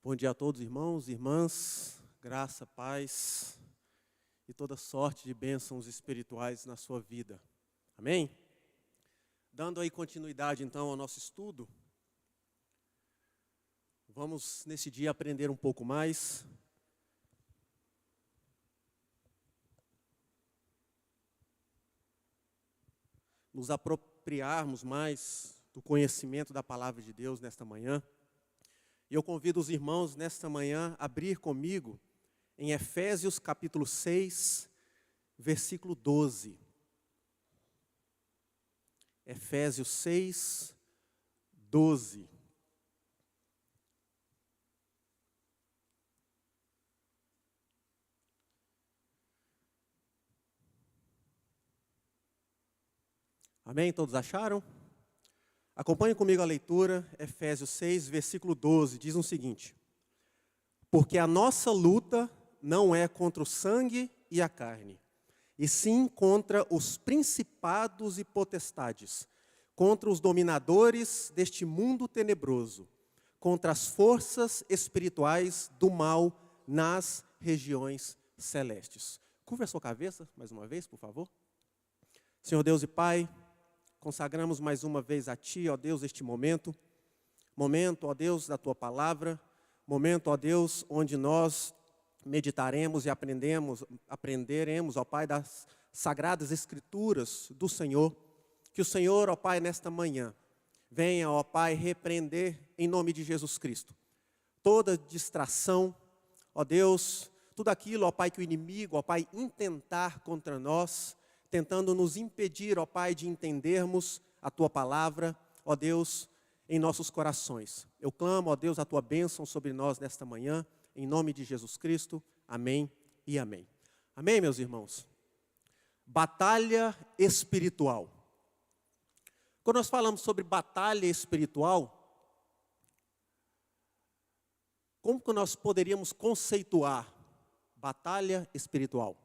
Bom dia a todos, irmãos e irmãs, graça, paz e toda sorte de bênçãos espirituais na sua vida. Amém? Dando aí continuidade então ao nosso estudo, vamos nesse dia aprender um pouco mais. Nos apropriarmos mais do conhecimento da palavra de Deus nesta manhã. E eu convido os irmãos nesta manhã a abrir comigo em Efésios capítulo 6, versículo 12. Efésios 6, 12. Amém? Todos acharam? Acompanhe comigo a leitura, Efésios 6, versículo 12, diz o seguinte: porque a nossa luta não é contra o sangue e a carne, e sim contra os principados e potestades, contra os dominadores deste mundo tenebroso, contra as forças espirituais do mal nas regiões celestes. Curva a sua cabeça, mais uma vez, por favor. Senhor Deus e Pai, consagramos mais uma vez a Ti, ó Deus, este momento, ó Deus, da Tua palavra, momento, ó Deus, onde nós meditaremos e aprenderemos, ó Pai, das sagradas escrituras do Senhor, que o Senhor, ó Pai, nesta manhã, venha, ó Pai, repreender em nome de Jesus Cristo toda distração, ó Deus, tudo aquilo, ó Pai, que o inimigo, ó Pai, intentar contra nós, tentando nos impedir, ó Pai, de entendermos a Tua palavra, ó Deus, em nossos corações. Eu clamo, ó Deus, a Tua bênção sobre nós nesta manhã, em nome de Jesus Cristo. Amém e amém. Amém, meus irmãos? Batalha espiritual. Quando nós falamos sobre batalha espiritual, como que nós poderíamos conceituar batalha espiritual?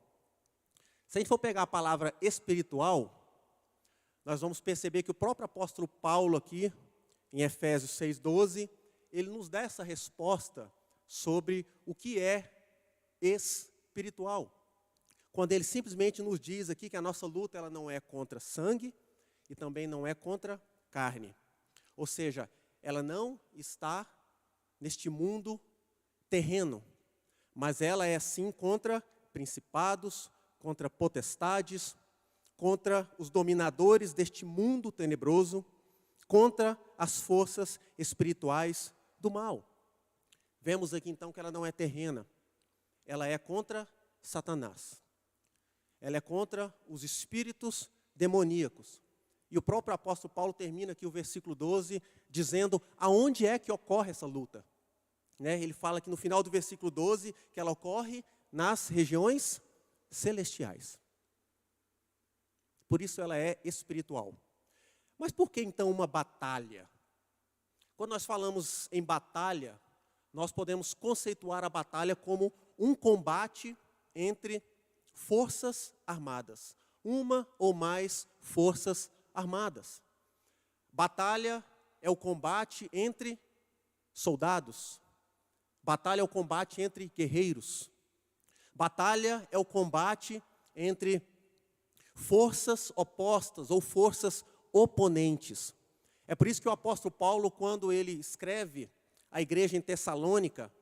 Se a gente for pegar a palavra espiritual, nós vamos perceber que o próprio apóstolo Paulo aqui, em Efésios 6,12, ele nos dá essa resposta sobre o que é espiritual. Quando ele simplesmente nos diz aqui que a nossa luta ela não é contra sangue e também não é contra carne. Ou seja, ela não está neste mundo terreno, mas ela é sim contra principados, contra potestades, contra os dominadores deste mundo tenebroso, contra as forças espirituais do mal. Vemos aqui então que ela não é terrena, ela é contra Satanás. Ela é contra os espíritos demoníacos. E o próprio apóstolo Paulo termina aqui o versículo 12, dizendo aonde é que ocorre essa luta. Ele fala aqui no final do versículo 12 que ela ocorre nas regiões celestiais. Por isso ela é espiritual. Mas por que então uma batalha? Quando nós falamos em batalha, nós podemos conceituar a batalha como um combate entre forças armadas. Uma ou mais forças armadas. Batalha é o combate entre soldados. Batalha é o combate entre guerreiros. Batalha é o combate entre forças opostas ou forças oponentes. É por isso que o apóstolo Paulo, quando ele escreve à igreja em Tessalônica,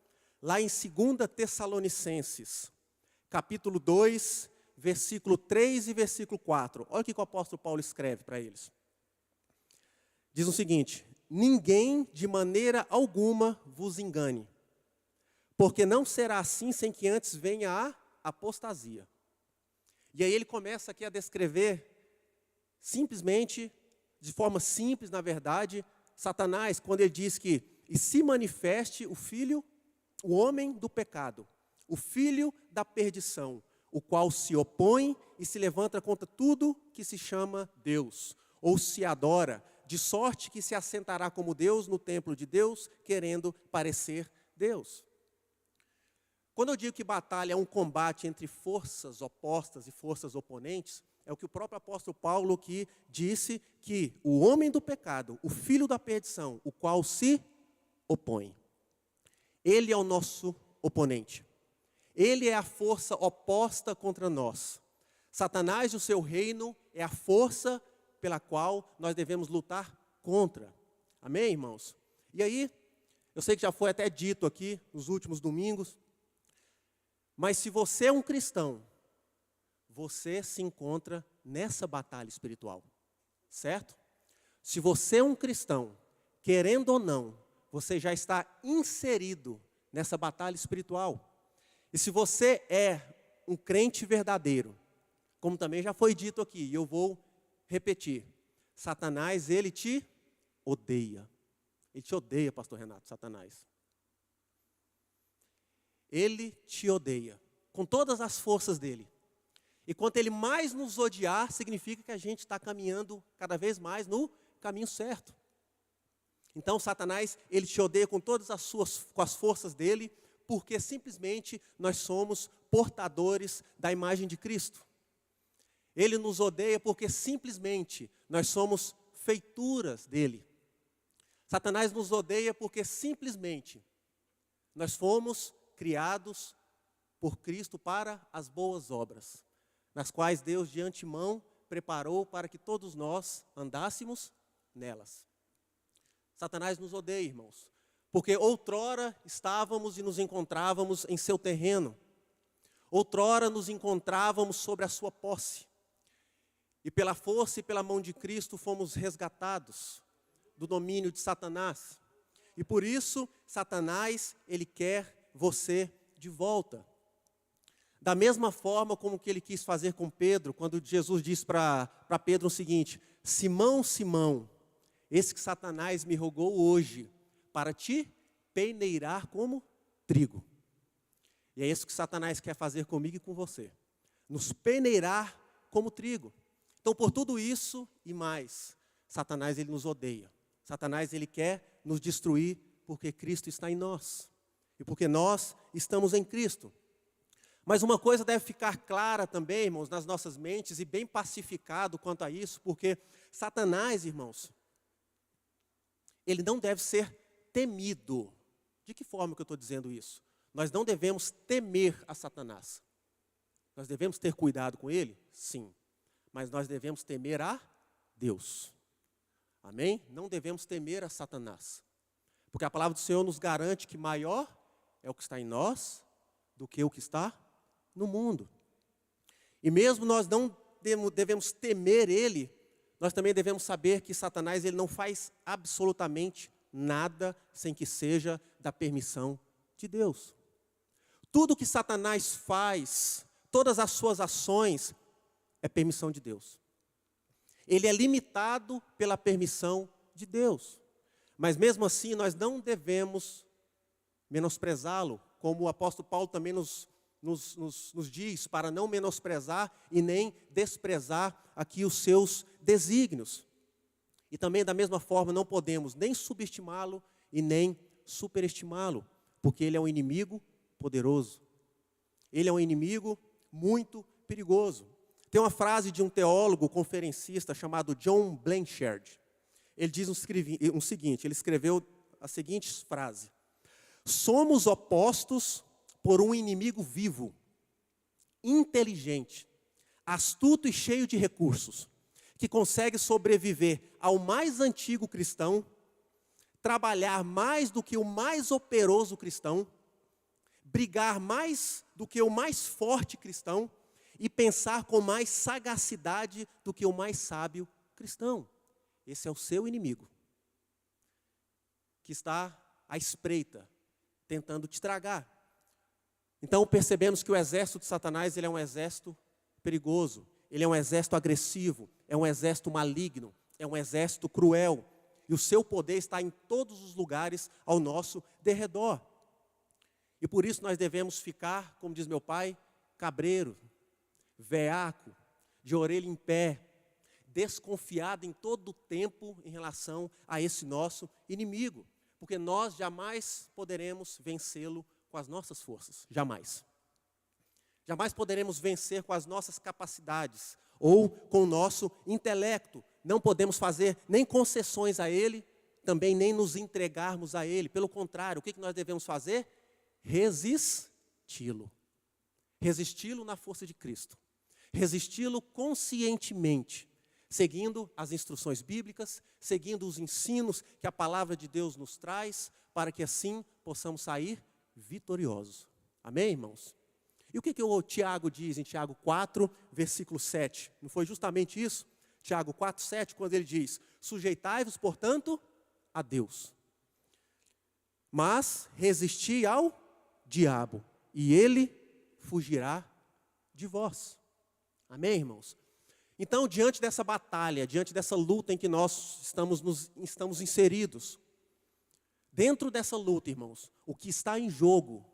lá em 2 Tessalonicenses, capítulo 2, versículo 3 e versículo 4. Olha o que o apóstolo Paulo escreve para eles. Diz o seguinte: ninguém de maneira alguma vos engane, porque não será assim sem que antes venha a apostasia. E aí ele começa aqui a descrever, simplesmente, de forma simples, na verdade, Satanás, quando ele diz que, e se manifeste o filho, o homem do pecado, o filho da perdição, o qual se opõe e se levanta contra tudo que se chama Deus, ou se adora, de sorte que se assentará como Deus no templo de Deus, querendo parecer Deus. Quando eu digo que batalha é um combate entre forças opostas e forças oponentes, é o que o próprio apóstolo Paulo aqui disse, que o homem do pecado, o filho da perdição, o qual se opõe. ele é o nosso oponente. Ele é a força oposta contra nós. Satanás e o seu reino é a força pela qual nós devemos lutar contra. Amém, irmãos? E aí, eu sei que já foi até dito aqui nos últimos domingos, mas se você é um cristão, você se encontra nessa batalha espiritual, certo? Se você é um cristão, querendo ou não, você já está inserido nessa batalha espiritual. E se você é um crente verdadeiro, como também já foi dito aqui, e eu vou repetir, Satanás, ele te odeia. Ele te odeia, pastor Renato, Satanás. Ele te odeia, com todas as forças dele. E quanto ele mais nos odiar, significa que a gente está caminhando cada vez mais no caminho certo. Então, Satanás, ele te odeia com todas com as forças dele, porque simplesmente nós somos portadores da imagem de Cristo. Ele nos odeia porque simplesmente nós somos feituras dele. Satanás nos odeia porque simplesmente nós fomos criados por Cristo para as boas obras, nas quais Deus de antemão preparou para que todos nós andássemos nelas. Satanás nos odeia, irmãos, porque outrora estávamos e nos encontrávamos em seu terreno. Outrora nos encontrávamos sobre a sua posse. E pela força e pela mão de Cristo fomos resgatados do domínio de Satanás. E por isso, Satanás, ele quer você de volta. Da mesma forma como que ele quis fazer com Pedro, quando Jesus disse para Pedro o seguinte: Simão, Simão, esse que Satanás me rogou hoje para te peneirar como trigo. E é isso que Satanás quer fazer comigo e com você. Nos peneirar como trigo. Então, por tudo isso e mais, Satanás, ele nos odeia. Satanás, ele quer nos destruir porque Cristo está em nós. E porque nós estamos em Cristo. Mas uma coisa deve ficar clara também, irmãos, nas nossas mentes e bem pacificado quanto a isso, porque Satanás, irmãos, ele não deve ser temido. De que forma que eu estou dizendo isso? Nós não devemos temer a Satanás. Nós devemos ter cuidado com ele? Sim. Mas nós devemos temer a Deus. Amém? Não devemos temer a Satanás. Porque a palavra do Senhor nos garante que maior é o que está em nós do que o que está no mundo. E mesmo nós não devemos temer ele, nós também devemos saber que Satanás, ele não faz absolutamente nada sem que seja da permissão de Deus. Tudo que Satanás faz, todas as suas ações, é permissão de Deus. Ele é limitado pela permissão de Deus. Mas mesmo assim, nós não devemos menosprezá-lo, como o apóstolo Paulo também nos diz, para não menosprezar e nem desprezar aqui os seus desígnios. E também da mesma forma não podemos nem subestimá-lo e nem superestimá-lo, porque ele é um inimigo poderoso. Ele é um inimigo muito perigoso. Tem uma frase de um teólogo conferencista chamado John Blanchard. Ele diz o seguinte, ele escreveu a seguinte frase: somos opostos por um inimigo vivo, inteligente, astuto e cheio de recursos, que consegue sobreviver ao mais antigo cristão, trabalhar mais do que o mais operoso cristão, brigar mais do que o mais forte cristão e pensar com mais sagacidade do que o mais sábio cristão. Esse é o seu inimigo, que está à espreita, tentando te tragar. Então percebemos que o exército de Satanás, ele é um exército perigoso, ele é um exército agressivo, é um exército maligno, é um exército cruel. E o seu poder está em todos os lugares ao nosso derredor. E por isso nós devemos ficar, como diz meu pai, cabreiro, veaco, de orelha em pé, desconfiado em todo o tempo em relação a esse nosso inimigo. Porque nós jamais poderemos vencê-lo com as nossas forças, jamais. Jamais poderemos vencer com as nossas capacidades ou com o nosso intelecto. Não podemos fazer nem concessões a ele, também nem nos entregarmos a ele. Pelo contrário, o que nós devemos fazer? resisti-lo. Resisti-lo na força de Cristo. Resisti-lo conscientemente, seguindo as instruções bíblicas, seguindo os ensinos que a palavra de Deus nos traz, para que assim possamos sair vitoriosos. Amém, irmãos? E o que o Tiago diz em Tiago 4, versículo 7? Não foi justamente isso? Tiago 4, 7, quando ele diz: sujeitai-vos, portanto, a Deus. Mas resisti ao diabo, e ele fugirá de vós. Amém, irmãos? Então, diante dessa batalha, diante dessa luta em que nós estamos inseridos, dentro dessa luta, irmãos, o que está em jogo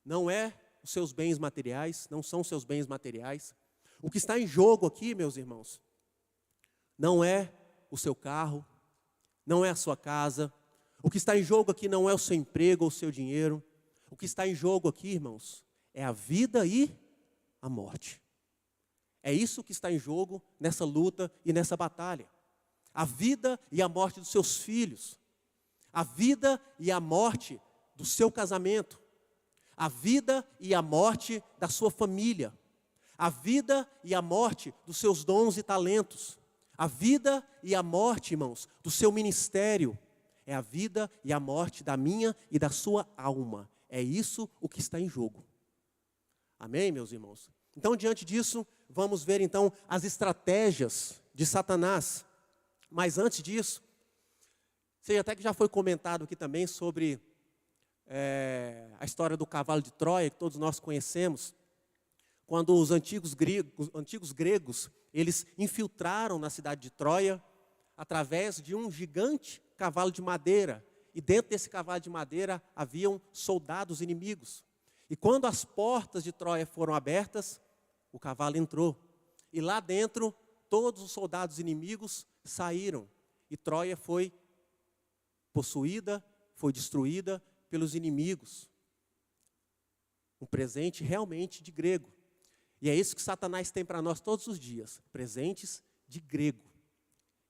não é os seus bens materiais, não são os seus bens materiais. O que está em jogo aqui, meus irmãos, não é o seu carro, não é a sua casa. O que está em jogo aqui não é o seu emprego ou o seu dinheiro. O que está em jogo aqui, irmãos, é a vida e a morte. É isso que está em jogo nessa luta e nessa batalha. A vida e a morte dos seus filhos. A vida e a morte do seu casamento. A vida e a morte da sua família. A vida e a morte dos seus dons e talentos. A vida e a morte, irmãos, do seu ministério. É a vida e a morte da minha e da sua alma. É isso o que está em jogo. Amém, meus irmãos? Então, diante disso, vamos ver então as estratégias de Satanás. Mas antes disso, sei até que já foi comentado aqui também sobre a história do cavalo de Troia, que todos nós conhecemos. Quando os antigos gregos, eles infiltraram na cidade de Troia através de um gigante cavalo de madeira. E dentro desse cavalo de madeira haviam soldados inimigos. E quando as portas de Troia foram abertas, o cavalo entrou. E lá dentro, todos os soldados inimigos saíram. E Troia foi possuída, foi destruída pelos inimigos. Um presente realmente de grego. E é isso que Satanás tem para nós todos os dias. Presentes de grego.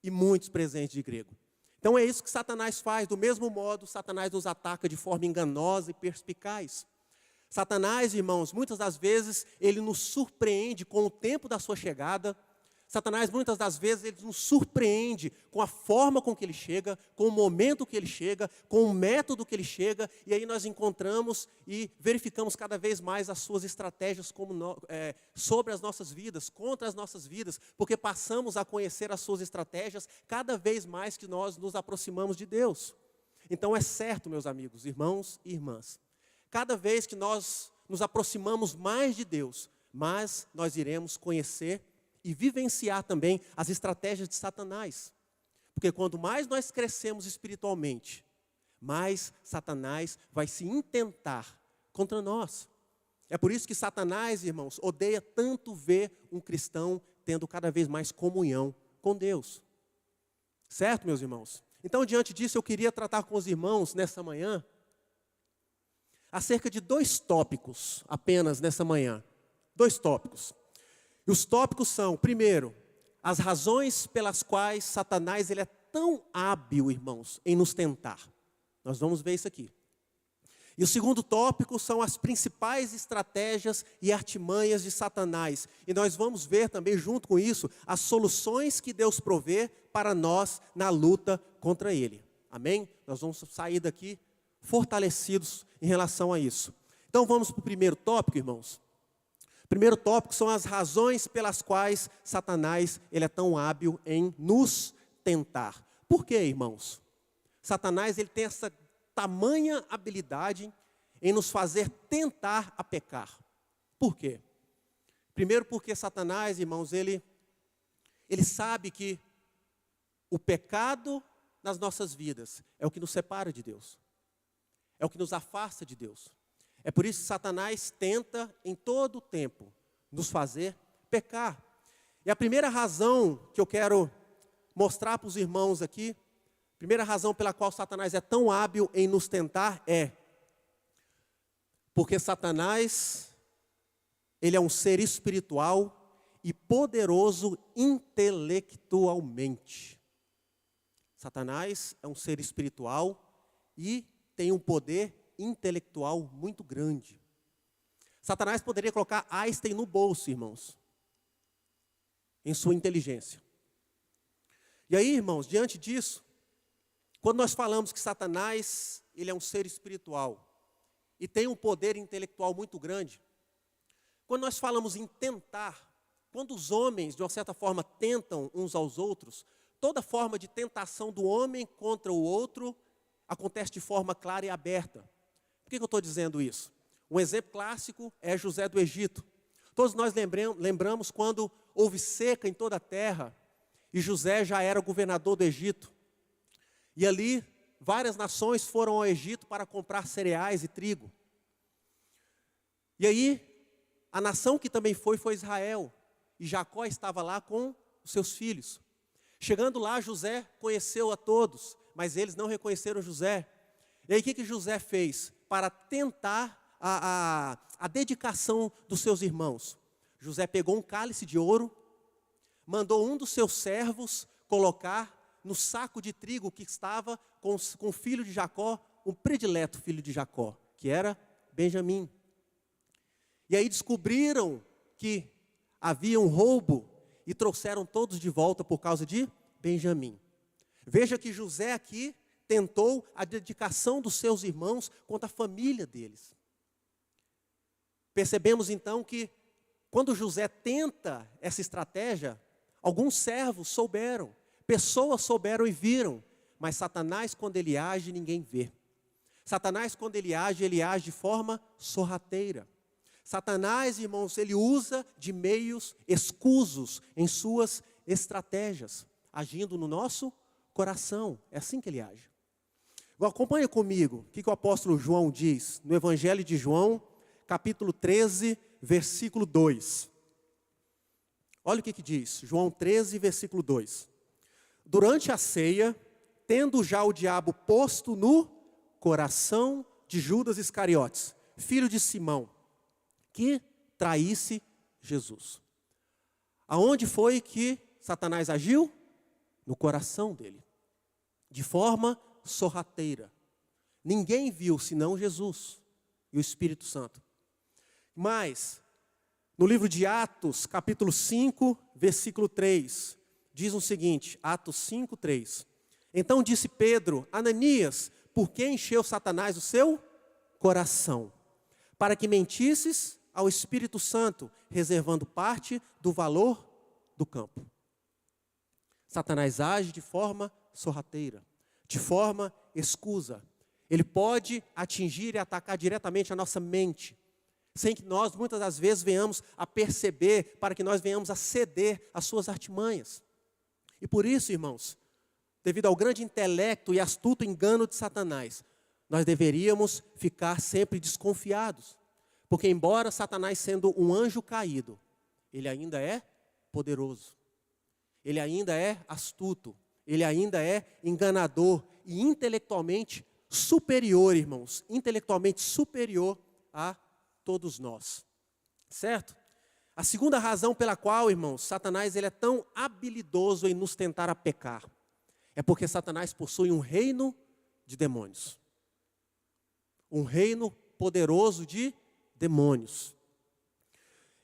E muitos presentes de grego. Então é isso que Satanás faz. Do mesmo modo, Satanás nos ataca de forma enganosa e perspicaz. Satanás, irmãos, muitas das vezes, ele nos surpreende com o tempo da sua chegada. Satanás, muitas das vezes, ele nos surpreende com a forma com que ele chega, com o momento que ele chega, com o método que ele chega. E aí nós encontramos e verificamos cada vez mais as suas estratégias sobre as nossas vidas, contra as nossas vidas. Porque passamos a conhecer as suas estratégias cada vez mais que nós nos aproximamos de Deus. Então é certo, meus amigos, irmãos e irmãs. Cada vez que nós nos aproximamos mais de Deus, mais nós iremos conhecer e vivenciar também as estratégias de Satanás. Porque quanto mais nós crescemos espiritualmente, mais Satanás vai se intentar contra nós. É por isso que Satanás, irmãos, odeia tanto ver um cristão tendo cada vez mais comunhão com Deus. Certo, meus irmãos? Então, diante disso, eu queria tratar com os irmãos nessa manhã acerca de 2 tópicos apenas nessa manhã. 2 tópicos. E os tópicos são, primeiro, as razões pelas quais Satanás ele é tão hábil, irmãos, em nos tentar. Nós vamos ver isso aqui. E o segundo tópico são as principais estratégias e artimanhas de Satanás. E nós vamos ver também, junto com isso, as soluções que Deus provê para nós na luta contra ele. Amém? Nós vamos sair daqui fortalecidos em relação a isso. Então vamos para o primeiro tópico, irmãos. O primeiro tópico são as razões pelas quais Satanás ele é tão hábil em nos tentar. Por quê, irmãos? Satanás ele tem essa tamanha habilidade em nos fazer tentar a pecar. Por quê? Primeiro porque Satanás, irmãos, ele sabe que o pecado nas nossas vidas é o que nos separa de Deus. É o que nos afasta de Deus. É por isso que Satanás tenta em todo o tempo nos fazer pecar. E a primeira razão que eu quero mostrar para os irmãos aqui, a primeira razão pela qual Satanás é tão hábil em nos tentar é porque Satanás, ele é um ser espiritual e poderoso intelectualmente. Satanás é um ser espiritual e tem um poder intelectual muito grande. Satanás poderia colocar Einstein no bolso, irmãos, em sua inteligência. E aí, irmãos, diante disso, quando nós falamos que Satanás, ele é um ser espiritual e tem um poder intelectual muito grande, quando nós falamos em tentar, quando os homens, de uma certa forma, tentam uns aos outros, toda forma de tentação do homem contra o outro acontece de forma clara e aberta. Por que eu estou dizendo isso? Um exemplo clássico é José do Egito. Todos nós lembramos quando houve seca em toda a terra e José já era governador do Egito. E ali várias nações foram ao Egito para comprar cereais e trigo. E aí a nação que também foi Israel. E Jacó estava lá com os seus filhos. Chegando lá, José conheceu a todos, mas eles não reconheceram José. E aí o que José fez? Para tentar a dedicação dos seus irmãos. José pegou um cálice de ouro, mandou um dos seus servos colocar no saco de trigo que estava com o filho de Jacó, o predileto filho de Jacó, que era Benjamim. E aí descobriram que havia um roubo e trouxeram todos de volta por causa de Benjamim. Veja que José aqui tentou a dedicação dos seus irmãos contra a família deles. Percebemos então que quando José tenta essa estratégia, alguns servos souberam, pessoas souberam e viram, mas Satanás, quando ele age, ninguém vê. Satanás, quando ele age de forma sorrateira. Satanás, irmãos, ele usa de meios escusos em suas estratégias, agindo no nosso coração. É assim que ele age. Agora, acompanha comigo o que o apóstolo João diz no Evangelho de João, capítulo 13, versículo 2. Olha o que diz, João 13, versículo 2. Durante a ceia, tendo já o diabo posto no coração de Judas Iscariotes, filho de Simão, que traísse Jesus. Aonde foi que Satanás agiu? No coração dele, de forma sorrateira. Ninguém viu senão Jesus e o Espírito Santo. Mas, no livro de Atos, capítulo 5, versículo 3, diz o seguinte, Atos 5, 3. Então disse Pedro, Ananias, por que encheu Satanás o seu coração? Para que mentisses ao Espírito Santo, reservando parte do valor do campo. Satanás age de forma sorrateira, de forma escusa. Ele pode atingir e atacar diretamente a nossa mente, sem que nós, muitas das vezes, venhamos a perceber, para que nós venhamos a ceder às suas artimanhas. E por isso, irmãos, devido ao grande intelecto e astuto engano de Satanás, nós deveríamos ficar sempre desconfiados. Porque embora Satanás sendo um anjo caído, ele ainda é poderoso. Ele ainda é astuto. Ele ainda é enganador e intelectualmente superior, irmãos. Intelectualmente superior a todos nós. Certo? A segunda razão pela qual, irmãos, Satanás ele é tão habilidoso em nos tentar a pecar, é porque Satanás possui um reino de demônios. Um reino poderoso de demônios.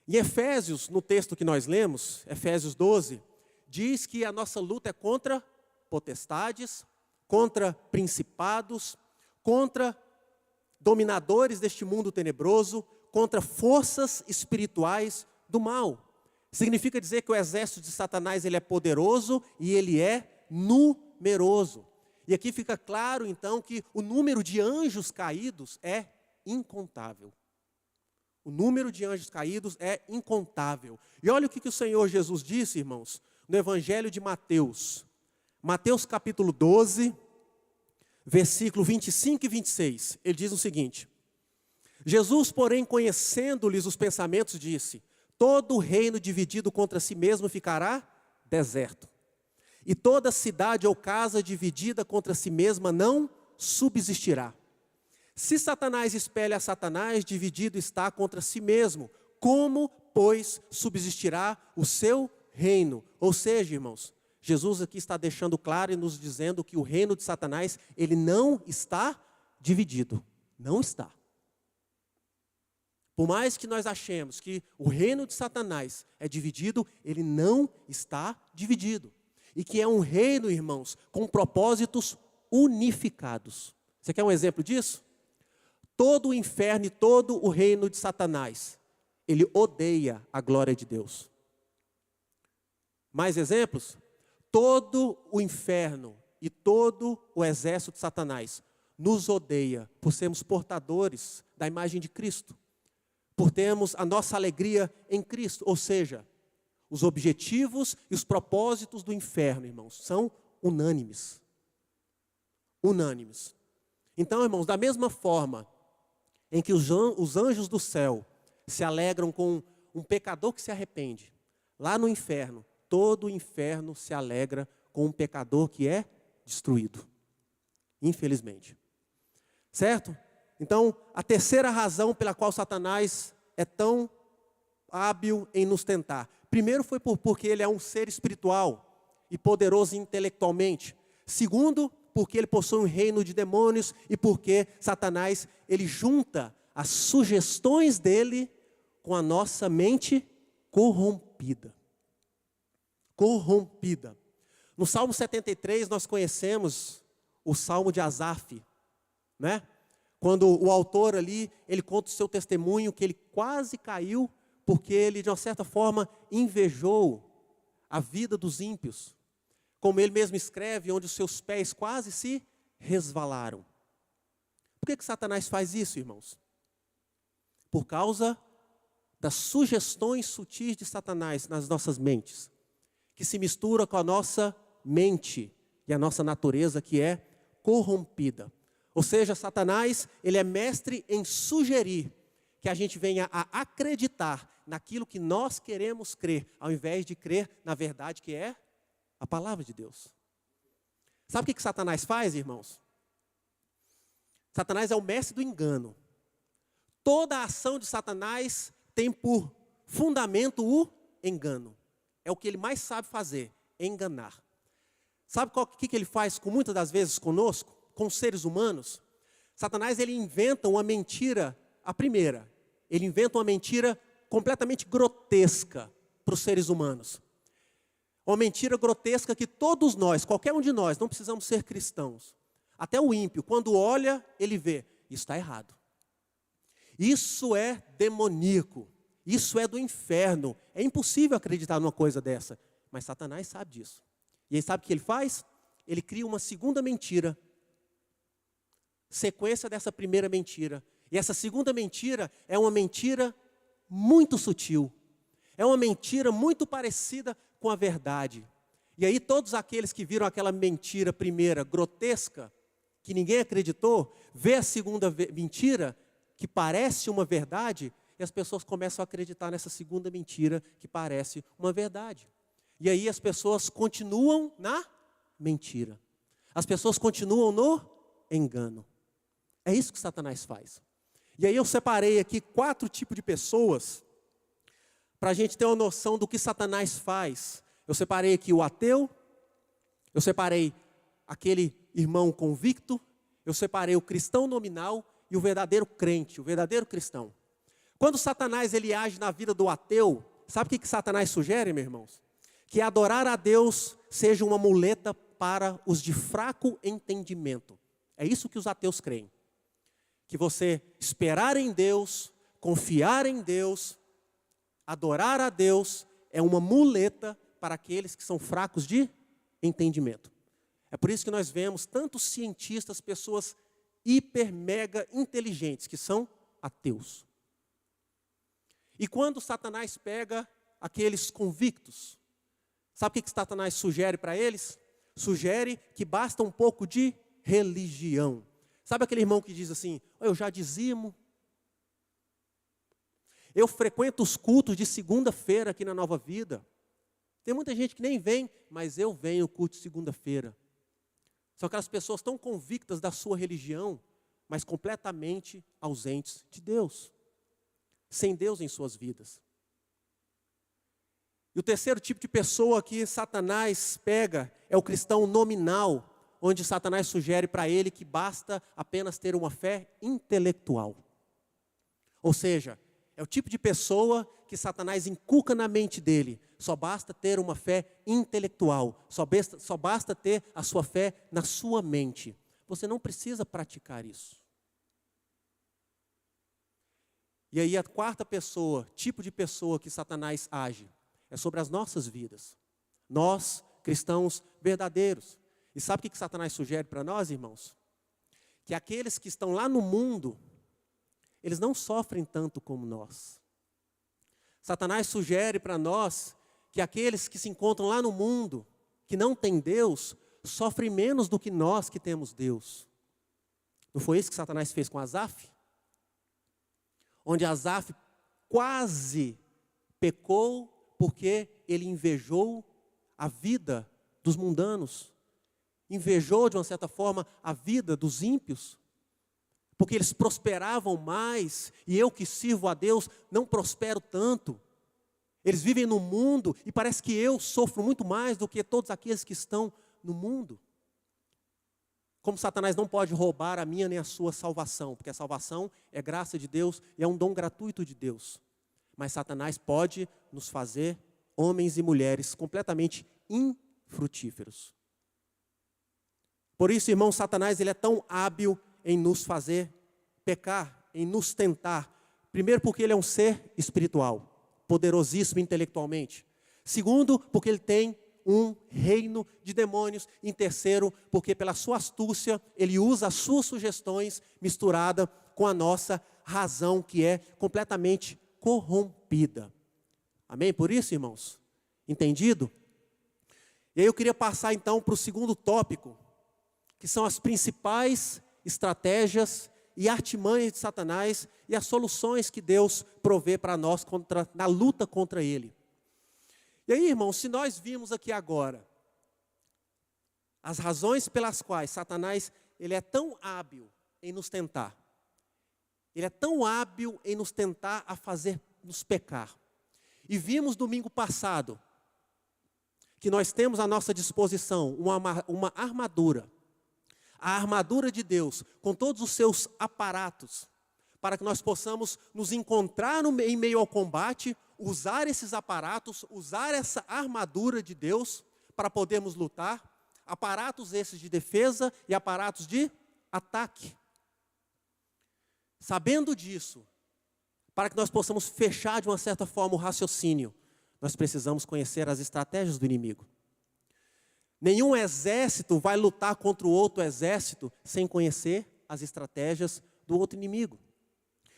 Em Efésios, no texto que nós lemos, Efésios 12, diz que a nossa luta é contra potestades, contra principados, contra dominadores deste mundo tenebroso, contra forças espirituais do mal. Significa dizer que o exército de Satanás ele é poderoso e ele é numeroso. E aqui fica claro então que o número de anjos caídos é incontável. O número de anjos caídos é incontável. E olha o que o Senhor Jesus disse, irmãos, no Evangelho de Mateus. Mateus capítulo 12, versículo 25 e 26. Ele diz o seguinte. Jesus, porém, conhecendo-lhes os pensamentos, disse, todo reino dividido contra si mesmo ficará deserto. E toda cidade ou casa dividida contra si mesma não subsistirá. Se Satanás espelha a Satanás, dividido está contra si mesmo. Como, pois, subsistirá o seu reino? Ou seja, irmãos, Jesus aqui está deixando claro e nos dizendo que o reino de Satanás, ele não está dividido. Não está. Por mais que nós achemos que o reino de Satanás é dividido, ele não está dividido. E que é um reino, irmãos, com propósitos unificados. Você quer um exemplo disso? Todo o inferno e todo o reino de Satanás, ele odeia a glória de Deus. Mais exemplos? Todo o inferno e todo o exército de Satanás nos odeia por sermos portadores da imagem de Cristo. Por termos a nossa alegria em Cristo. Ou seja, os objetivos e os propósitos do inferno, irmãos, são unânimes. Unânimes. Então, irmãos, da mesma forma em que os anjos do céu se alegram com um pecador que se arrepende, lá no inferno, todo o inferno se alegra com um pecador que é destruído. Infelizmente. Certo? Então, a terceira razão pela qual Satanás é tão hábil em nos tentar. Primeiro foi porque ele é um ser espiritual e poderoso intelectualmente. Segundo, porque ele possui um reino de demônios e porque Satanás, ele junta as sugestões dele com a nossa mente corrompida. Corrompida. No Salmo 73 nós conhecemos o Salmo de Asaf, né? Quando o autor ali, ele conta o seu testemunho, que ele quase caiu, porque ele, de uma certa forma, invejou a vida dos ímpios. Como ele mesmo escreve, onde os seus pés quase se resvalaram. Por que Satanás faz isso, irmãos? Por causa das sugestões sutis de Satanás nas nossas mentes, que se mistura com a nossa mente e a nossa natureza, que é corrompida. Ou seja, Satanás, ele é mestre em sugerir que a gente venha a acreditar naquilo que nós queremos crer, ao invés de crer na verdade que é a palavra de Deus. Sabe o que Satanás faz, irmãos? Satanás é o mestre do engano. Toda a ação de Satanás tem por fundamento o engano. É o que ele mais sabe fazer, enganar. Sabe o que ele faz muitas das vezes conosco? Com os seres humanos? Satanás, ele inventa uma mentira, a primeira. Ele inventa uma mentira completamente grotesca para os seres humanos. Uma mentira grotesca que todos nós, qualquer um de nós, não precisamos ser cristãos. Até o ímpio, quando olha, ele vê, isso está errado. Isso é demoníaco. Isso é do inferno. É impossível acreditar numa coisa dessa. Mas Satanás sabe disso. E ele sabe o que ele faz? Ele cria uma segunda mentira. Sequência dessa primeira mentira. E essa segunda mentira é uma mentira muito sutil. É uma mentira muito parecida com a verdade. E aí todos aqueles que viram aquela mentira primeira, grotesca, que ninguém acreditou, vê a segunda mentira, que parece uma verdade, e as pessoas começam a acreditar nessa segunda mentira, que parece uma verdade. E aí as pessoas continuam na mentira. As pessoas continuam no engano. É isso que Satanás faz. E aí eu separei aqui 4 tipos de pessoas, para a gente ter uma noção do que Satanás faz. Eu separei aqui o ateu, eu separei aquele irmão convicto, eu separei o cristão nominal e o verdadeiro crente, o verdadeiro cristão. Quando Satanás ele age na vida do ateu, sabe o que Satanás sugere, meus irmãos? Que adorar a Deus seja uma muleta para os de fraco entendimento. É isso que os ateus creem. Que você esperar em Deus, confiar em Deus, adorar a Deus é uma muleta para aqueles que são fracos de entendimento. É por isso que nós vemos tantos cientistas, pessoas hiper, mega inteligentes, que são ateus. E quando Satanás pega aqueles convictos, sabe o que Satanás sugere para eles? Sugere que basta um pouco de religião. Sabe aquele irmão que diz assim, eu já dizimo, eu frequento os cultos de segunda-feira aqui na Nova Vida. Tem muita gente que nem vem, mas eu venho ao culto de segunda-feira. São aquelas pessoas tão convictas da sua religião, mas completamente ausentes de Deus. Sem Deus em suas vidas. E o terceiro tipo de pessoa que Satanás pega é o cristão nominal. onde Satanás sugere para ele que basta apenas ter uma fé intelectual. Ou seja, é o tipo de pessoa que Satanás inculca na mente dele. Só basta ter uma fé intelectual, só basta ter a sua fé na sua mente. Você não precisa praticar isso. E aí a quarta pessoa, tipo de pessoa que Satanás age, é sobre as nossas vidas. Nós, cristãos verdadeiros. E sabe o que Satanás sugere para nós, irmãos? Que aqueles que estão lá no mundo, eles não sofrem tanto como nós. Satanás sugere para nós que aqueles que se encontram lá no mundo, que não têm Deus, sofrem menos do que nós que temos Deus. Não foi isso que Satanás fez com Asaf? Onde Asaf quase pecou porque ele invejou a vida dos mundanos. Invejou, de uma certa forma, a vida dos ímpios. Porque eles prosperavam mais, e eu que sirvo a Deus não prospero tanto. Eles vivem no mundo, e parece que eu sofro muito mais do que todos aqueles que estão no mundo. Como Satanás não pode roubar a minha nem a sua salvação, porque a salvação é graça de Deus e é um dom gratuito de Deus. Mas Satanás pode nos fazer homens e mulheres completamente infrutíferos. Por isso, irmão, Satanás ele é tão hábil em nos fazer pecar, em nos tentar. Primeiro, porque ele é um ser espiritual, poderosíssimo intelectualmente. Segundo, porque ele tem um reino de demônios. Em terceiro, porque pela sua astúcia, ele usa as suas sugestões misturada com a nossa razão, que é completamente corrompida. Amém? Por isso, irmãos, entendido? E aí eu queria passar então para o segundo tópico, que são as principais estratégias e artimanhas de Satanás e as soluções que Deus provê para nós na luta contra ele. E aí, irmãos, se nós vimos aqui agora as razões pelas quais Satanás ele é tão hábil em nos tentar, ele é tão hábil em nos tentar a fazer-nos pecar. E vimos domingo passado que nós temos à nossa disposição uma armadura, a armadura de Deus, com todos os seus aparatos, para que nós possamos nos encontrar em meio ao combate, usar esses aparatos, usar essa armadura de Deus para podermos lutar, aparatos esses de defesa e aparatos de ataque. Sabendo disso, para que nós possamos fechar de uma certa forma o raciocínio, nós precisamos conhecer as estratégias do inimigo. Nenhum exército vai lutar contra o outro exército sem conhecer as estratégias do outro inimigo.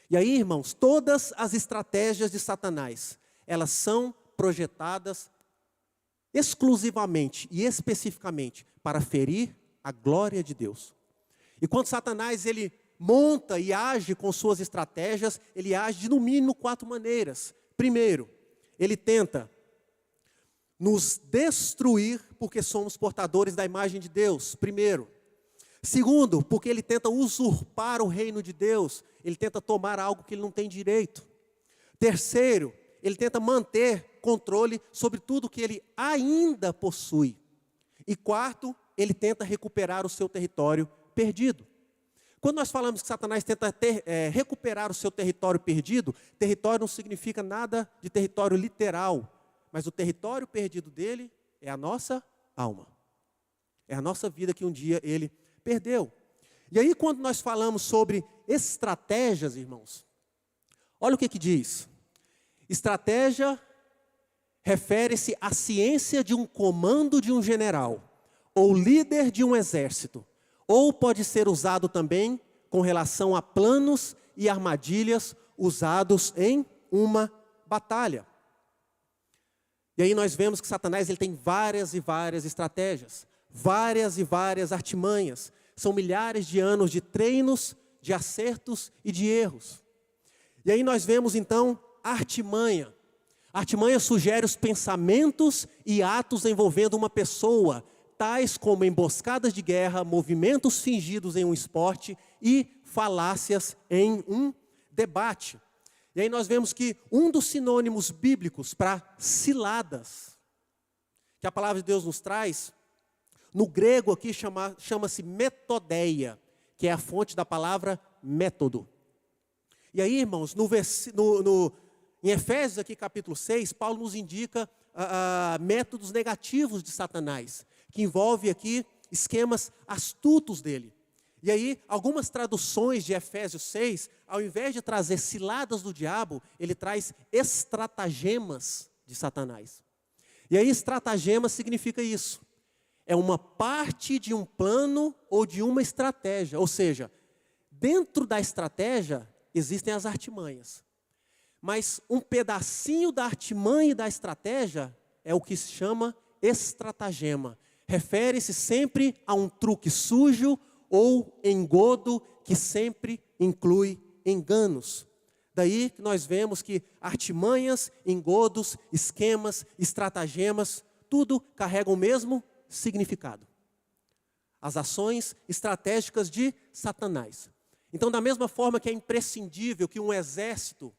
E aí, irmãos, todas as estratégias de Satanás, elas são projetadas exclusivamente e especificamente para ferir a glória de Deus. E quando Satanás ele monta e age com suas estratégias, ele age de no mínimo 4 maneiras. Primeiro, ele tenta nos destruir porque somos portadores da imagem de Deus, primeiro. Segundo, porque ele tenta usurpar o reino de Deus, ele tenta tomar algo que ele não tem direito. Terceiro, ele tenta manter controle sobre tudo que ele ainda possui. E quarto, ele tenta recuperar o seu território perdido. Quando nós falamos que Satanás tenta recuperar o seu território perdido, território não significa nada de território literal, mas o território perdido dele é a nossa alma. É a nossa vida que um dia ele perdeu. E aí quando nós falamos sobre estratégias, irmãos, olha o que diz. Estratégia refere-se à ciência de um comando de um general, ou líder de um exército, ou pode ser usado também com relação a planos e armadilhas usados em uma batalha. E aí nós vemos que Satanás ele tem várias e várias estratégias, várias e várias artimanhas. São milhares de anos de treinos, de acertos e de erros. E aí nós vemos então a artimanha. A artimanha sugere os pensamentos e atos envolvendo uma pessoa, tais como emboscadas de guerra, movimentos fingidos em um esporte e falácias em um debate. E aí nós vemos que um dos sinônimos bíblicos para ciladas, que a palavra de Deus nos traz, No grego aqui chama-se metodeia, que é a fonte da palavra método. E aí, irmãos, em Efésios aqui capítulo 6, Paulo nos indica métodos negativos de Satanás, que envolve aqui esquemas astutos dele. E aí, algumas traduções de Efésios 6, ao invés de trazer ciladas do diabo, ele traz estratagemas de Satanás. E aí, estratagema significa isso. É uma parte de um plano ou de uma estratégia. Ou seja, dentro da estratégia existem as artimanhas. Mas um pedacinho da artimanha e da estratégia é o que se chama estratagema. Refere-se sempre a um truque sujo ou engodo que sempre inclui enganos. Daí que nós vemos que artimanhas, engodos, esquemas, estratagemas, tudo carregam o mesmo significado. As ações estratégicas de Satanás. Então, da mesma forma que é imprescindível que um exército,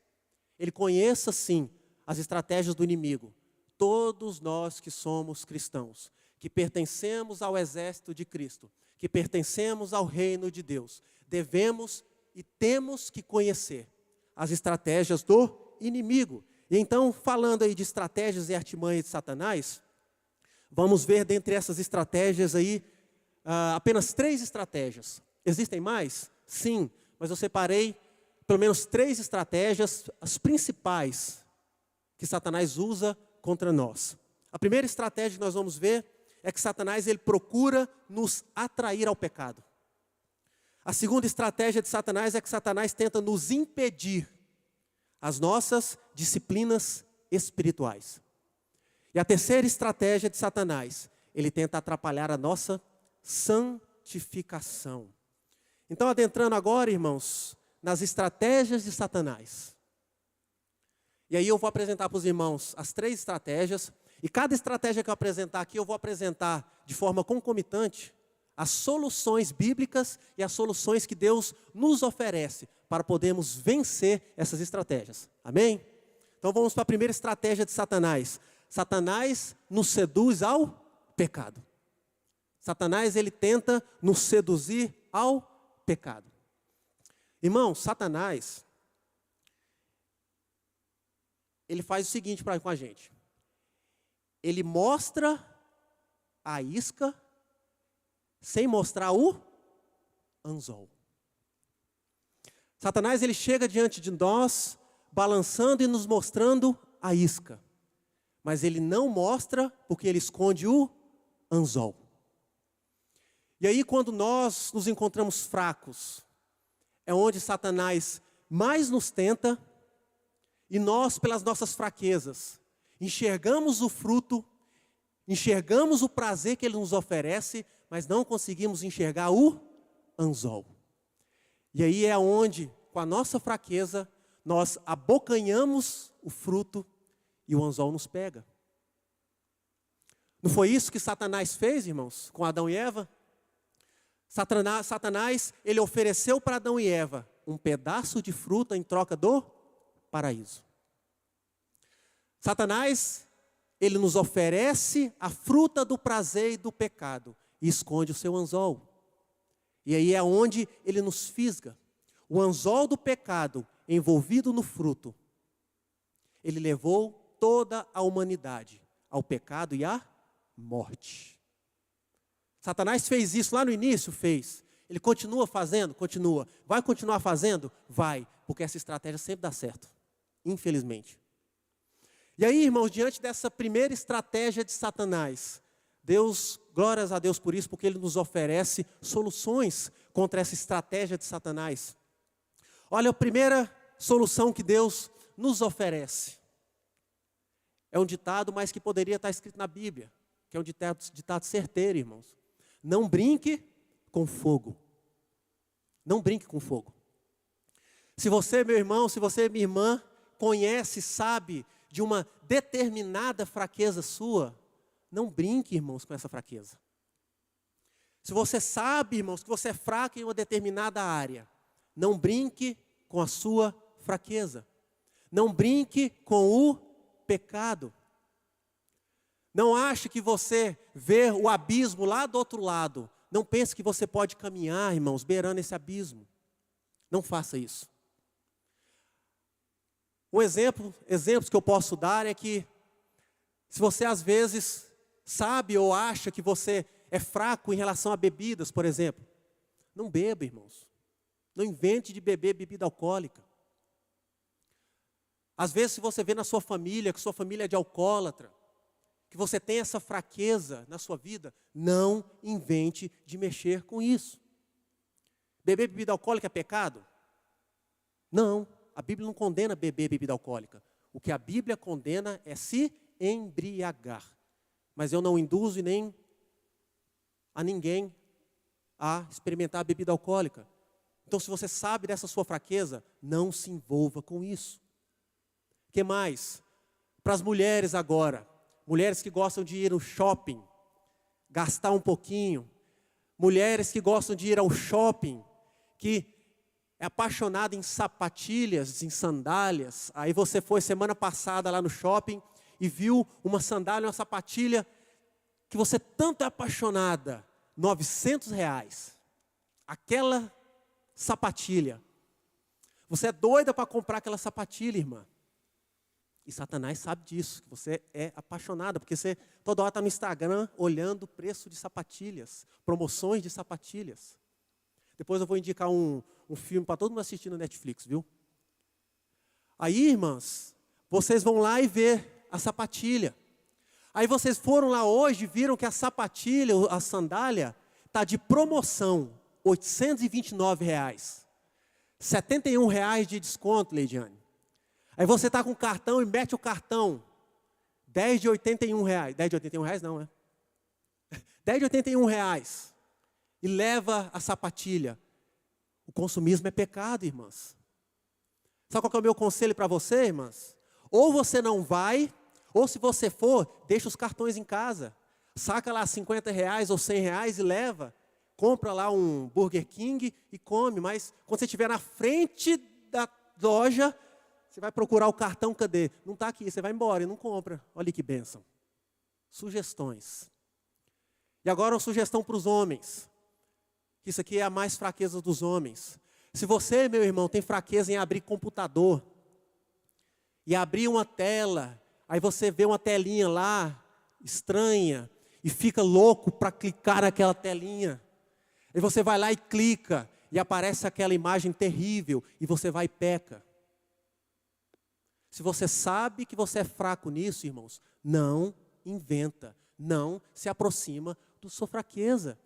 ele conheça sim as estratégias do inimigo. Todos nós que somos cristãos, que pertencemos ao exército de Cristo, que pertencemos ao reino de Deus, devemos e temos que conhecer as estratégias do inimigo. E então, falando aí de estratégias e artimanhas de Satanás, vamos ver dentre essas estratégias aí, apenas 3 estratégias. Existem mais? Sim, mas eu separei pelo menos 3 estratégias, as principais que Satanás usa contra nós. A primeira estratégia que nós vamos ver é que Satanás ele procura nos atrair ao pecado. A segunda estratégia de Satanás é que Satanás tenta nos impedir as nossas disciplinas espirituais. E a terceira estratégia de Satanás, ele tenta atrapalhar a nossa santificação. Então, adentrando agora, irmãos, nas estratégias de Satanás. E aí eu vou apresentar para os irmãos as 3 estratégias. E cada estratégia que eu apresentar aqui, eu vou apresentar de forma concomitante as soluções bíblicas e as soluções que Deus nos oferece para podermos vencer essas estratégias. Amém? Então vamos para a primeira estratégia de Satanás. Satanás nos seduz ao pecado. Satanás, ele tenta nos seduzir ao pecado. Irmão, Satanás, ele faz o seguinte com a gente. Ele mostra a isca sem mostrar o anzol. Satanás, ele chega diante de nós, balançando e nos mostrando a isca. Mas ele não mostra porque ele esconde o anzol. E aí, quando nós nos encontramos fracos, é onde Satanás mais nos tenta, e nós, pelas nossas fraquezas, enxergamos o fruto, enxergamos o prazer que ele nos oferece, mas não conseguimos enxergar o anzol. E aí é onde, com a nossa fraqueza, nós abocanhamos o fruto e o anzol nos pega. Não foi isso que Satanás fez, irmãos, com Adão e Eva? Satanás, ele ofereceu para Adão e Eva um pedaço de fruta em troca do paraíso. Satanás, ele nos oferece a fruta do prazer e do pecado e esconde o seu anzol. E aí é onde ele nos fisga. O anzol do pecado envolvido no fruto, ele levou toda a humanidade ao pecado e à morte. Satanás fez isso lá no início? Fez. Ele continua fazendo? Continua. Vai continuar fazendo? Vai. Porque essa estratégia sempre dá certo. Infelizmente. E aí, irmãos, diante dessa primeira estratégia de Satanás, Deus, glórias a Deus por isso, porque Ele nos oferece soluções contra essa estratégia de Satanás. Olha, a primeira solução que Deus nos oferece é um ditado, mas que poderia estar escrito na Bíblia, que é um ditado certeiro, irmãos. Não brinque com fogo. Não brinque com fogo. Se você, meu irmão, se você, minha irmã, conhece, sabe de uma determinada fraqueza sua, não brinque, irmãos, com essa fraqueza. Se você sabe, irmãos, que você é fraco em uma determinada área, não brinque com a sua fraqueza. Não brinque com o pecado. Não ache que você vê o abismo lá do outro lado. Não pense que você pode caminhar, irmãos, beirando esse abismo. Não faça isso. Exemplos que eu posso dar é que, se você às vezes sabe ou acha que você é fraco em relação a bebidas, por exemplo, não beba, irmãos. Não invente de beber bebida alcoólica. Às vezes, se você vê na sua família, que sua família é de alcoólatra, que você tem essa fraqueza na sua vida, não invente de mexer com isso. Beber bebida alcoólica é pecado? Não, a Bíblia não condena beber bebida alcoólica. O que a Bíblia condena é se embriagar. Mas eu não induzo nem a ninguém a experimentar a bebida alcoólica. Então, se você sabe dessa sua fraqueza, não se envolva com isso. O que mais? Para as mulheres agora. Mulheres que gostam de ir no shopping, gastar um pouquinho. Mulheres que gostam de ir ao shopping, que é apaixonada em sapatilhas, em sandálias. Aí você foi semana passada lá no shopping e viu uma sandália, uma sapatilha que você tanto é apaixonada, R$900. Aquela sapatilha. Você é doida para comprar aquela sapatilha, irmã. E Satanás sabe disso, que você é apaixonada, porque você toda hora está no Instagram olhando o preço de sapatilhas, promoções de sapatilhas. Depois eu vou indicar um filme para todo mundo assistir no Netflix, viu? Aí, irmãs, vocês vão lá e ver a sapatilha. Aí vocês foram lá hoje e viram que a sapatilha, a sandália, está de promoção, R$829. R$71 de desconto, Leidiane. Aí você está com o cartão e mete o cartão. 10 de R$81. 10 de R$81 não, é? 10 de R$81. E leva a sapatilha. O consumismo é pecado, irmãs. Sabe qual que é o meu conselho para você, irmãs? Ou você não vai, ou se você for, deixa os cartões em casa. Saca lá R$50 ou R$100 e leva. Compra lá um Burger King e come. Mas quando você estiver na frente da loja, você vai procurar o cartão, cadê? Não está aqui, você vai embora e não compra. Olha que bênção. Sugestões. E agora uma sugestão para os homens. Isso aqui é a mais fraqueza dos homens. Se você, meu irmão, tem fraqueza em abrir computador, e abrir uma tela, aí você vê uma telinha lá, estranha, e fica louco para clicar naquela telinha. E você vai lá e clica, e aparece aquela imagem terrível, e você vai e peca. Se você sabe que você é fraco nisso, irmãos, não inventa, não se aproxima da sua fraqueza.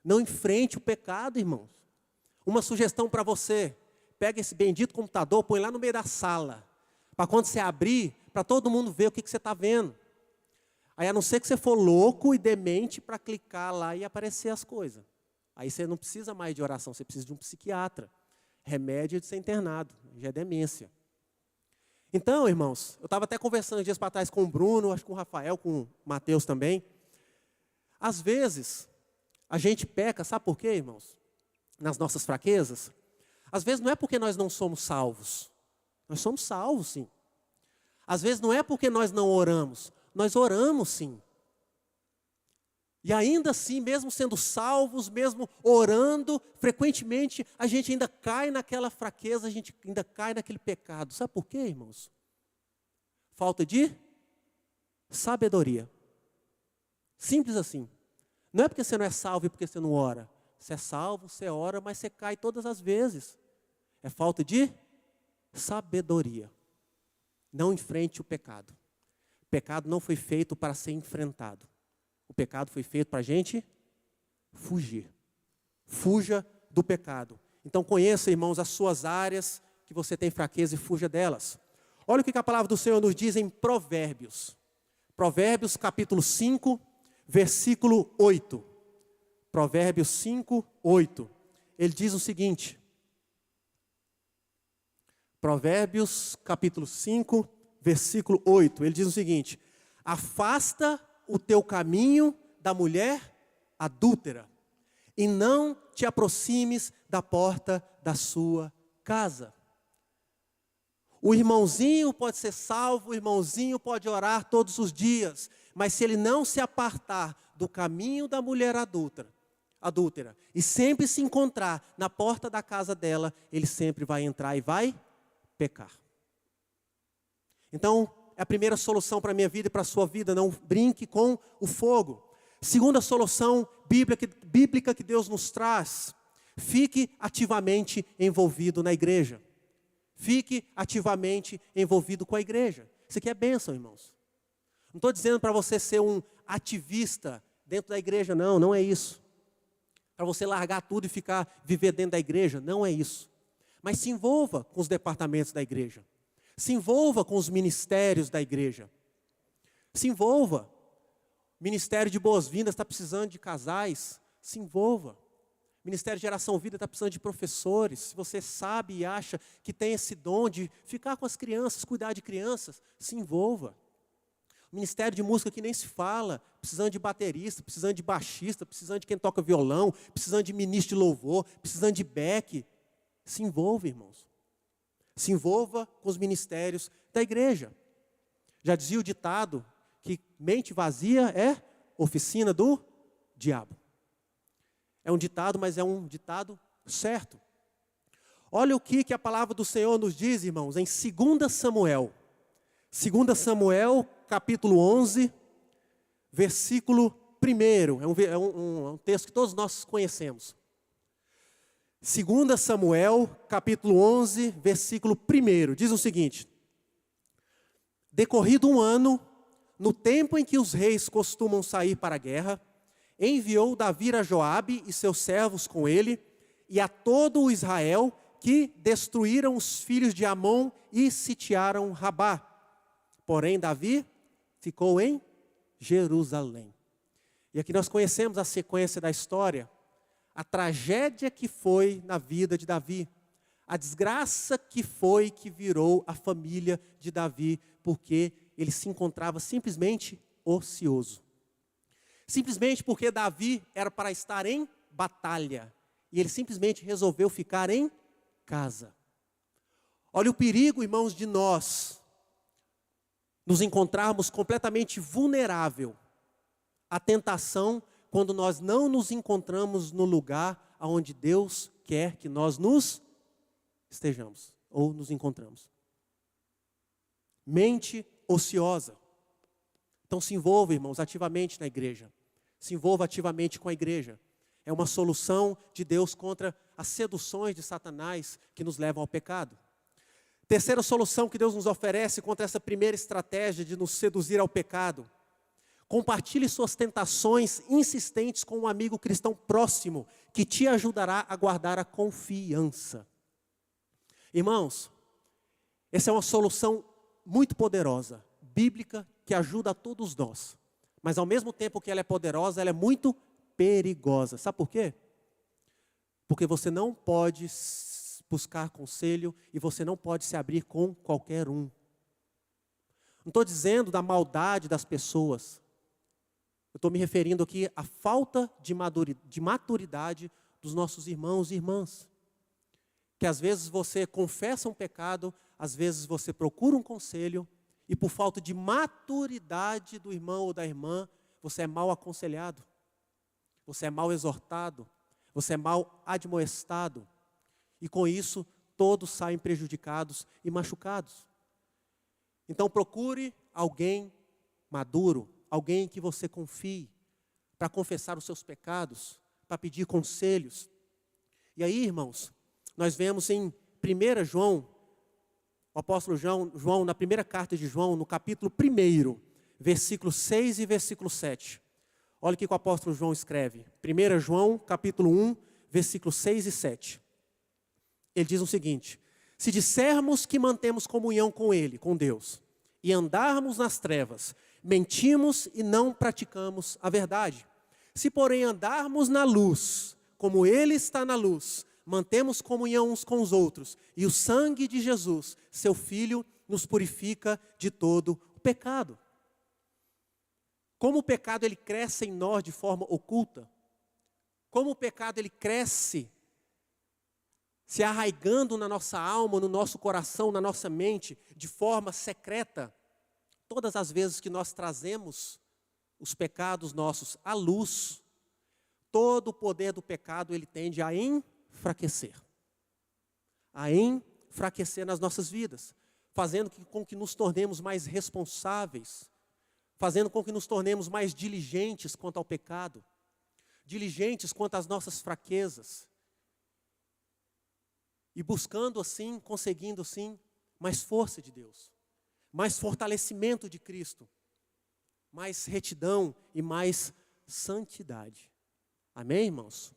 Não enfrente o pecado, irmãos. Uma sugestão para você, pega esse bendito computador, põe lá no meio da sala, para quando você abrir, para todo mundo ver o que você está vendo. Aí a não ser que você for louco e demente para clicar lá e aparecer as coisas. Aí você não precisa mais de oração, você precisa de um psiquiatra. Remédio de ser internado, já é demência. Então, irmãos, eu estava até conversando dias para trás com o Bruno, acho que com o Rafael, com o Mateus também. Às vezes, a gente peca, sabe por quê, irmãos? Nas nossas fraquezas. Às vezes não é porque nós não somos salvos. Nós somos salvos, sim. Às vezes não é porque nós não oramos. Nós oramos, sim. E ainda assim, mesmo sendo salvos, mesmo orando, frequentemente a gente ainda cai naquela fraqueza, a gente ainda cai naquele pecado. Sabe por quê, irmãos? Falta de sabedoria. Simples assim. Não é porque você não é salvo e porque você não ora. Você é salvo, você ora, mas você cai todas as vezes. É falta de sabedoria. Não enfrente o pecado. O pecado não foi feito para ser enfrentado. O pecado foi feito para a gente fugir. Fuja do pecado. Então conheça, irmãos, as suas áreas que você tem fraqueza e fuja delas. Olha o que a palavra do Senhor nos diz em Provérbios. Provérbios capítulo 5, versículo 8. Provérbios 5, 8. Ele diz o seguinte. Provérbios capítulo 5, versículo 8. Ele diz o seguinte: afasta o teu caminho da mulher adúltera, e não te aproximes da porta da sua casa. O irmãozinho pode ser salvo, o irmãozinho pode orar todos os dias, mas se ele não se apartar do caminho da mulher adúltera, e sempre se encontrar na porta da casa dela, ele sempre vai entrar e vai pecar. Então, é a primeira solução para a minha vida e para a sua vida: não brinque com o fogo. Segunda solução bíblica que Deus nos traz: fique ativamente envolvido na igreja. Fique ativamente envolvido com a igreja. Isso aqui é bênção, irmãos. Não estou dizendo para você ser um ativista dentro da igreja, não é isso. Para você largar tudo e viver dentro da igreja, não é isso. Mas se envolva com os departamentos da igreja. Se envolva com os ministérios da igreja. Se envolva. O Ministério de Boas-Vindas está precisando de casais. Se envolva. O Ministério de Geração Vida está precisando de professores. Se você sabe e acha que tem esse dom de ficar com as crianças, cuidar de crianças, se envolva. O Ministério de Música que nem se fala, precisando de baterista, precisando de baixista, precisando de quem toca violão, precisando de ministro de louvor, precisando de back. Se envolva, irmãos. Se envolva com os ministérios da igreja. Já dizia o ditado que mente vazia é oficina do diabo. É um ditado, mas é um ditado certo. Olha o que a palavra do Senhor nos diz, irmãos, em 2 Samuel. 2 Samuel, capítulo 11, versículo 1. É um texto que todos nós conhecemos. 2 Samuel, capítulo 11, versículo 1. Diz o seguinte: decorrido um ano, no tempo em que os reis costumam sair para a guerra, enviou Davi a Joabe e seus servos com ele, e a todo o Israel, que destruíram os filhos de Amon e sitiaram Rabá. Porém, Davi ficou em Jerusalém. E aqui nós conhecemos a sequência da história, a tragédia que foi na vida de Davi, a desgraça que foi que virou a família de Davi, porque ele se encontrava simplesmente ocioso. Simplesmente porque Davi era para estar em batalha, e ele simplesmente resolveu ficar em casa. Olha o perigo, irmãos, de nós nos encontrarmos completamente vulnerável à tentação quando nós não nos encontramos no lugar onde Deus quer que nós nos estejamos ou nos encontramos. Mente ociosa. Então se envolva, irmãos, ativamente na igreja. Se envolva ativamente com a igreja. É uma solução de Deus contra as seduções de Satanás que nos levam ao pecado. Terceira solução que Deus nos oferece contra essa primeira estratégia de nos seduzir ao pecado: compartilhe suas tentações insistentes com um amigo cristão próximo, que te ajudará a guardar a confiança. Irmãos, essa é uma solução muito poderosa, bíblica, que ajuda a todos nós. Mas ao mesmo tempo que ela é poderosa, ela é muito perigosa. Sabe por quê? Porque você não pode buscar conselho e você não pode se abrir com qualquer um. Não estou dizendo da maldade das pessoas. Eu estou me referindo aqui à falta de maturidade dos nossos irmãos e irmãs. Que às vezes você confessa um pecado, às vezes você procura um conselho, e por falta de maturidade do irmão ou da irmã, você é mal aconselhado, você é mal exortado, você é mal admoestado. E com isso, todos saem prejudicados e machucados. Então procure alguém maduro, alguém que você confie, para confessar os seus pecados, para pedir conselhos. E aí, irmãos, nós vemos em 1 João, o apóstolo João, na primeira carta de João, no capítulo 1, versículo 6 e versículo 7. Olha o que o apóstolo João escreve. 1 João, capítulo 1, versículos 6 e 7. Ele diz o seguinte: se dissermos que mantemos comunhão com Ele, com Deus, e andarmos nas trevas, mentimos e não praticamos a verdade. Se, porém, andarmos na luz, como Ele está na luz, mantemos comunhão uns com os outros, e o sangue de Jesus, seu Filho, nos purifica de todo o pecado. Como o pecado ele cresce em nós de forma oculta, como o pecado ele cresce se arraigando na nossa alma, no nosso coração, na nossa mente, de forma secreta, todas as vezes que nós trazemos os pecados nossos à luz, todo o poder do pecado ele tende a enfraquecer. A enfraquecer nas nossas vidas, fazendo com que nos tornemos mais responsáveis, fazendo com que nos tornemos mais diligentes quanto ao pecado, diligentes quanto às nossas fraquezas, e buscando assim, conseguindo assim, mais força de Deus, mais fortalecimento de Cristo, mais retidão e mais santidade. Amém, irmãos?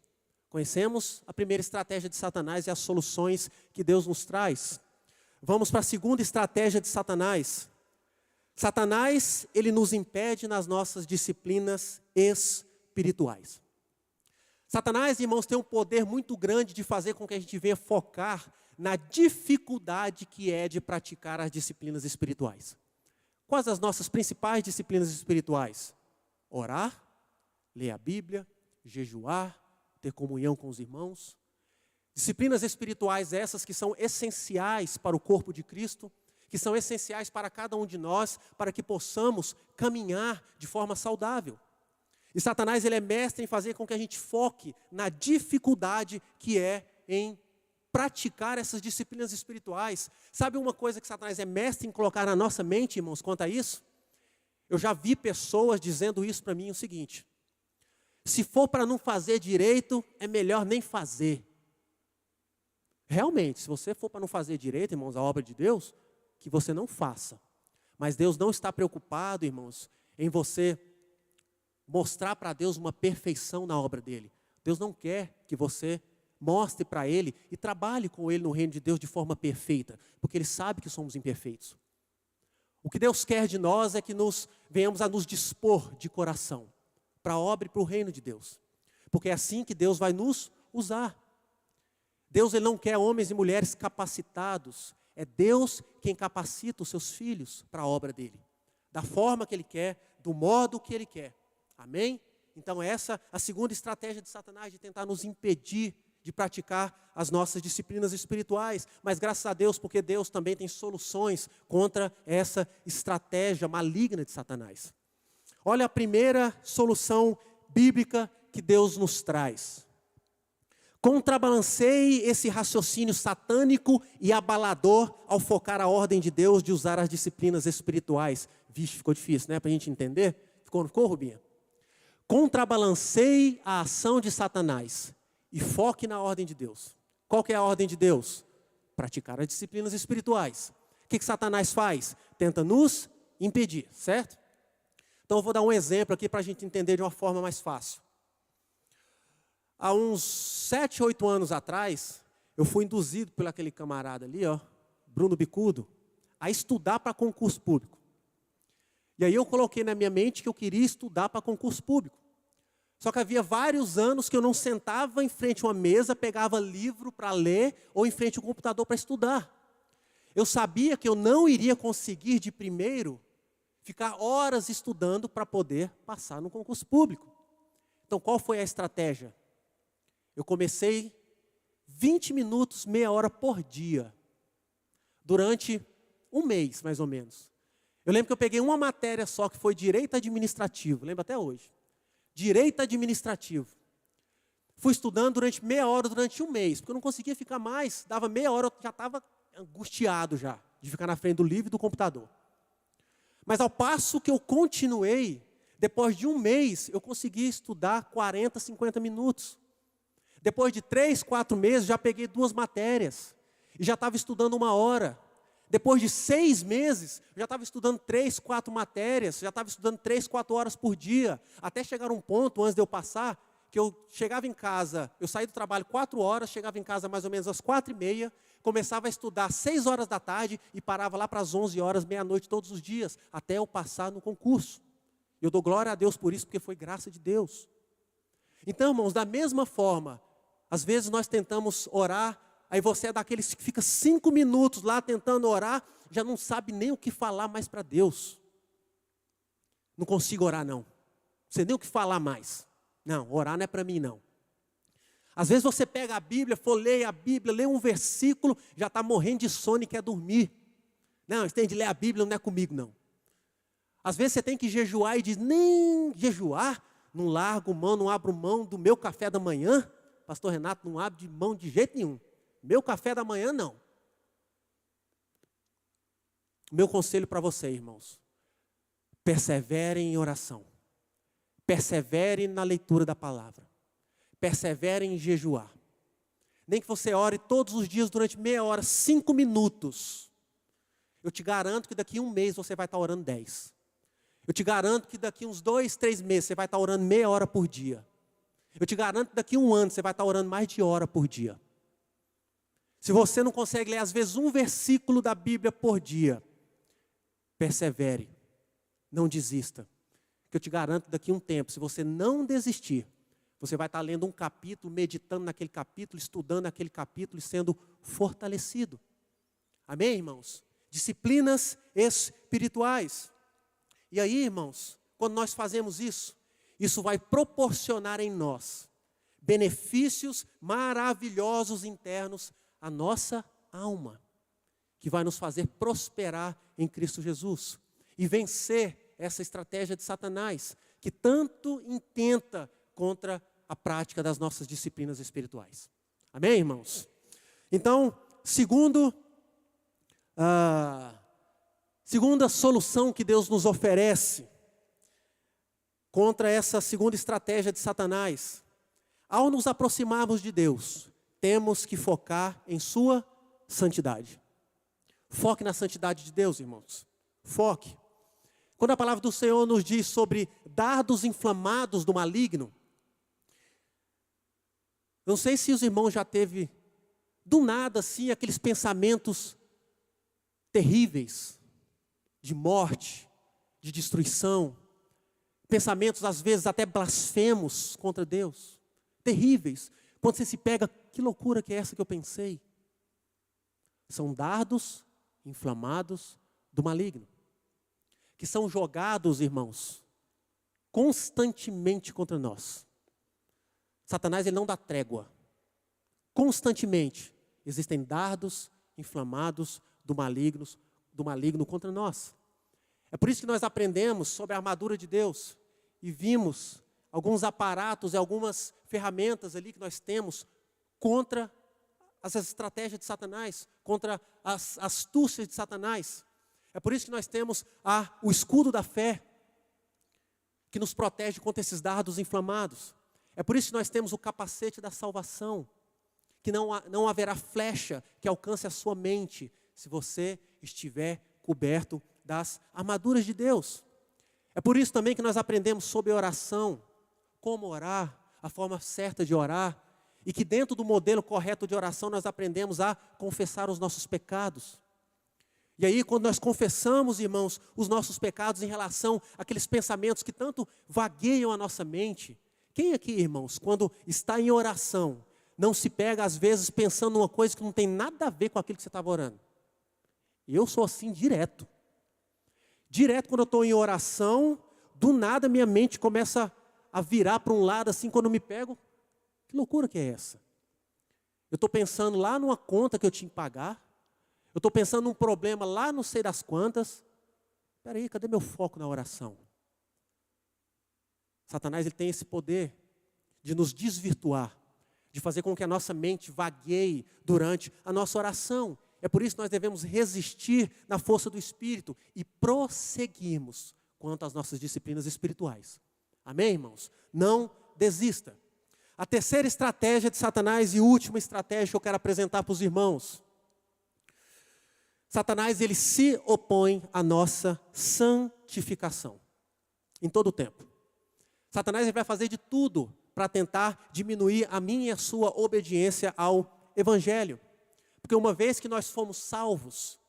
Conhecemos a primeira estratégia de Satanás e as soluções que Deus nos traz. Vamos para a segunda estratégia de Satanás. Satanás, ele nos impede nas nossas disciplinas espirituais. Satanás, irmãos, tem um poder muito grande de fazer com que a gente venha focar na dificuldade que é de praticar as disciplinas espirituais. Quais as nossas principais disciplinas espirituais? Orar, ler a Bíblia, jejuar, ter comunhão com os irmãos. Disciplinas espirituais essas que são essenciais para o corpo de Cristo, que são essenciais para cada um de nós, para que possamos caminhar de forma saudável. E Satanás, ele é mestre em fazer com que a gente foque na dificuldade que é em praticar essas disciplinas espirituais. Sabe uma coisa que Satanás é mestre em colocar na nossa mente, irmãos, quanto a isso? Eu já vi pessoas dizendo isso para mim, o seguinte: se for para não fazer direito, é melhor nem fazer. Realmente, se você for para não fazer direito, irmãos, a obra de Deus, que você não faça. Mas Deus não está preocupado, irmãos, em você mostrar para Deus uma perfeição na obra dele. Deus não quer que você mostre para Ele e trabalhe com Ele no reino de Deus de forma perfeita, porque Ele sabe que somos imperfeitos. O que Deus quer de nós é que venhamos a nos dispor de coração para a obra e para o reino de Deus, porque é assim que Deus vai nos usar. Deus, ele não quer homens e mulheres capacitados, é Deus quem capacita os seus filhos para a obra dele, da forma que Ele quer, do modo que Ele quer. Amém? Então essa é a segunda estratégia de Satanás, de tentar nos impedir de praticar as nossas disciplinas espirituais. Mas graças a Deus, porque Deus também tem soluções contra essa estratégia maligna de Satanás. Olha a primeira solução bíblica que Deus nos traz. Contrabalanceie esse raciocínio satânico e abalador ao focar a ordem de Deus de usar as disciplinas espirituais. Vixe, ficou difícil, né? Para a gente entender. Ficou, não ficou, Rubinha? Contrabalanceie a ação de Satanás e foque na ordem de Deus. Qual que é a ordem de Deus? Praticar as disciplinas espirituais. O que Satanás faz? Tenta nos impedir, certo? Então eu vou dar um exemplo aqui para a gente entender de uma forma mais fácil. Há uns 7, 8 anos atrás, eu fui induzido por aquele camarada ali, ó, Bruno Bicudo, a estudar para concurso público. E aí eu coloquei na minha mente que eu queria estudar para concurso público. Só que havia vários anos que eu não sentava em frente a uma mesa, pegava livro para ler ou em frente ao computador para estudar. Eu sabia que eu não iria conseguir de primeiro ficar horas estudando para poder passar no concurso público. Então qual foi a estratégia? Eu comecei 20 minutos, meia hora por dia, durante um mês mais ou menos. Eu lembro que eu peguei uma matéria só, que foi Direito Administrativo, lembro até hoje. Direito Administrativo. Fui estudando durante meia hora, durante um mês, porque eu não conseguia ficar mais, dava meia hora, eu já estava angustiado já, de ficar na frente do livro e do computador. Mas ao passo que eu continuei, depois de um mês, eu consegui estudar 40, 50 minutos. Depois de 3, 4 meses, já peguei 2 matérias, e já estava estudando 1 hora. Depois de 6 meses, já estava estudando 3, 4 matérias, já estava estudando 3, 4 horas por dia, até chegar um ponto, antes de eu passar, que eu chegava em casa, eu saí do trabalho 4 horas, chegava em casa mais ou menos às 4h30, começava a estudar às 6 horas da tarde e parava lá para as 11 horas, meia-noite todos os dias, até eu passar no concurso. Eu dou glória a Deus por isso, porque foi graça de Deus. Então, irmãos, da mesma forma, às vezes nós tentamos orar, aí você é daqueles que fica 5 minutos lá tentando orar, já não sabe nem o que falar mais para Deus. Não consigo orar não. Não sei nem o que falar mais. Não, orar não é para mim não. Às vezes você pega a Bíblia, folheia a Bíblia, lê um versículo, já está morrendo de sono e quer dormir. Não, você tem de ler a Bíblia, não é comigo não. Às vezes você tem que jejuar e diz, nem jejuar, não largo mão, não abro mão do meu café da manhã. Pastor Renato não abre mão de jeito nenhum. Meu café da manhã não. Meu conselho para você, irmãos, perseverem em oração. Persevere na leitura da palavra. Persevere em jejuar. Nem que você ore todos os dias durante meia hora, 5 minutos. Eu te garanto que daqui a um mês você vai estar orando 10. Eu te garanto que daqui a uns 2, 3 meses você vai estar orando meia hora por dia. Eu te garanto que daqui a um ano você vai estar orando mais de hora por dia. Se você não consegue ler às vezes um versículo da Bíblia por dia, persevere. Não desista. Que eu te garanto que daqui a um tempo, se você não desistir, você vai estar lendo um capítulo, meditando naquele capítulo, estudando aquele capítulo e sendo fortalecido. Amém, irmãos? Disciplinas espirituais. E aí, irmãos, quando nós fazemos isso, isso vai proporcionar em nós benefícios maravilhosos internos à nossa alma, que vai nos fazer prosperar em Cristo Jesus e vencer essa estratégia de Satanás, que tanto intenta contra a prática das nossas disciplinas espirituais. Amém, irmãos? Então, segunda solução que Deus nos oferece contra essa segunda estratégia de Satanás, ao nos aproximarmos de Deus, temos que focar em sua santidade. Foque na santidade de Deus, irmãos. Foque. Quando a palavra do Senhor nos diz sobre dardos inflamados do maligno, não sei se os irmãos já teve, do nada assim, aqueles pensamentos terríveis, de morte, de destruição, pensamentos às vezes até blasfemos contra Deus, terríveis. Quando você se pega, que loucura que é essa que eu pensei? São dardos inflamados do maligno, que são jogados, irmãos, constantemente contra nós. Satanás, ele não dá trégua. Constantemente existem dardos inflamados do maligno contra nós. É por isso que nós aprendemos sobre a armadura de Deus e vimos alguns aparatos e algumas ferramentas ali que nós temos contra as estratégias de Satanás, contra as astúcias de Satanás. É por isso que nós temos o escudo da fé, que nos protege contra esses dardos inflamados. É por isso que nós temos o capacete da salvação, que não haverá flecha que alcance a sua mente, se você estiver coberto das armaduras de Deus. É por isso também que nós aprendemos sobre oração, como orar, a forma certa de orar, e que dentro do modelo correto de oração nós aprendemos a confessar os nossos pecados. E aí, quando nós confessamos, irmãos, os nossos pecados em relação àqueles pensamentos que tanto vagueiam a nossa mente, quem aqui, irmãos, quando está em oração, não se pega às vezes pensando numa coisa que não tem nada a ver com aquilo que você estava orando? Eu sou assim direto. Direto, quando eu estou em oração, do nada minha mente começa a virar para um lado assim, quando eu me pego. Que loucura que é essa? Eu estou pensando lá numa conta que eu tinha que pagar. Eu estou pensando num problema lá não sei das quantas. Espera aí, cadê meu foco na oração? Satanás, ele tem esse poder de nos desvirtuar, de fazer com que a nossa mente vagueie durante a nossa oração. É por isso que nós devemos resistir na força do Espírito e prosseguirmos quanto às nossas disciplinas espirituais. Amém, irmãos? Não desista. A terceira estratégia de Satanás e última estratégia que eu quero apresentar para os irmãos. Satanás, ele se opõe à nossa santificação, em todo o tempo. Satanás, ele vai fazer de tudo para tentar diminuir a minha e a sua obediência ao Evangelho. Porque uma vez que nós fomos salvos,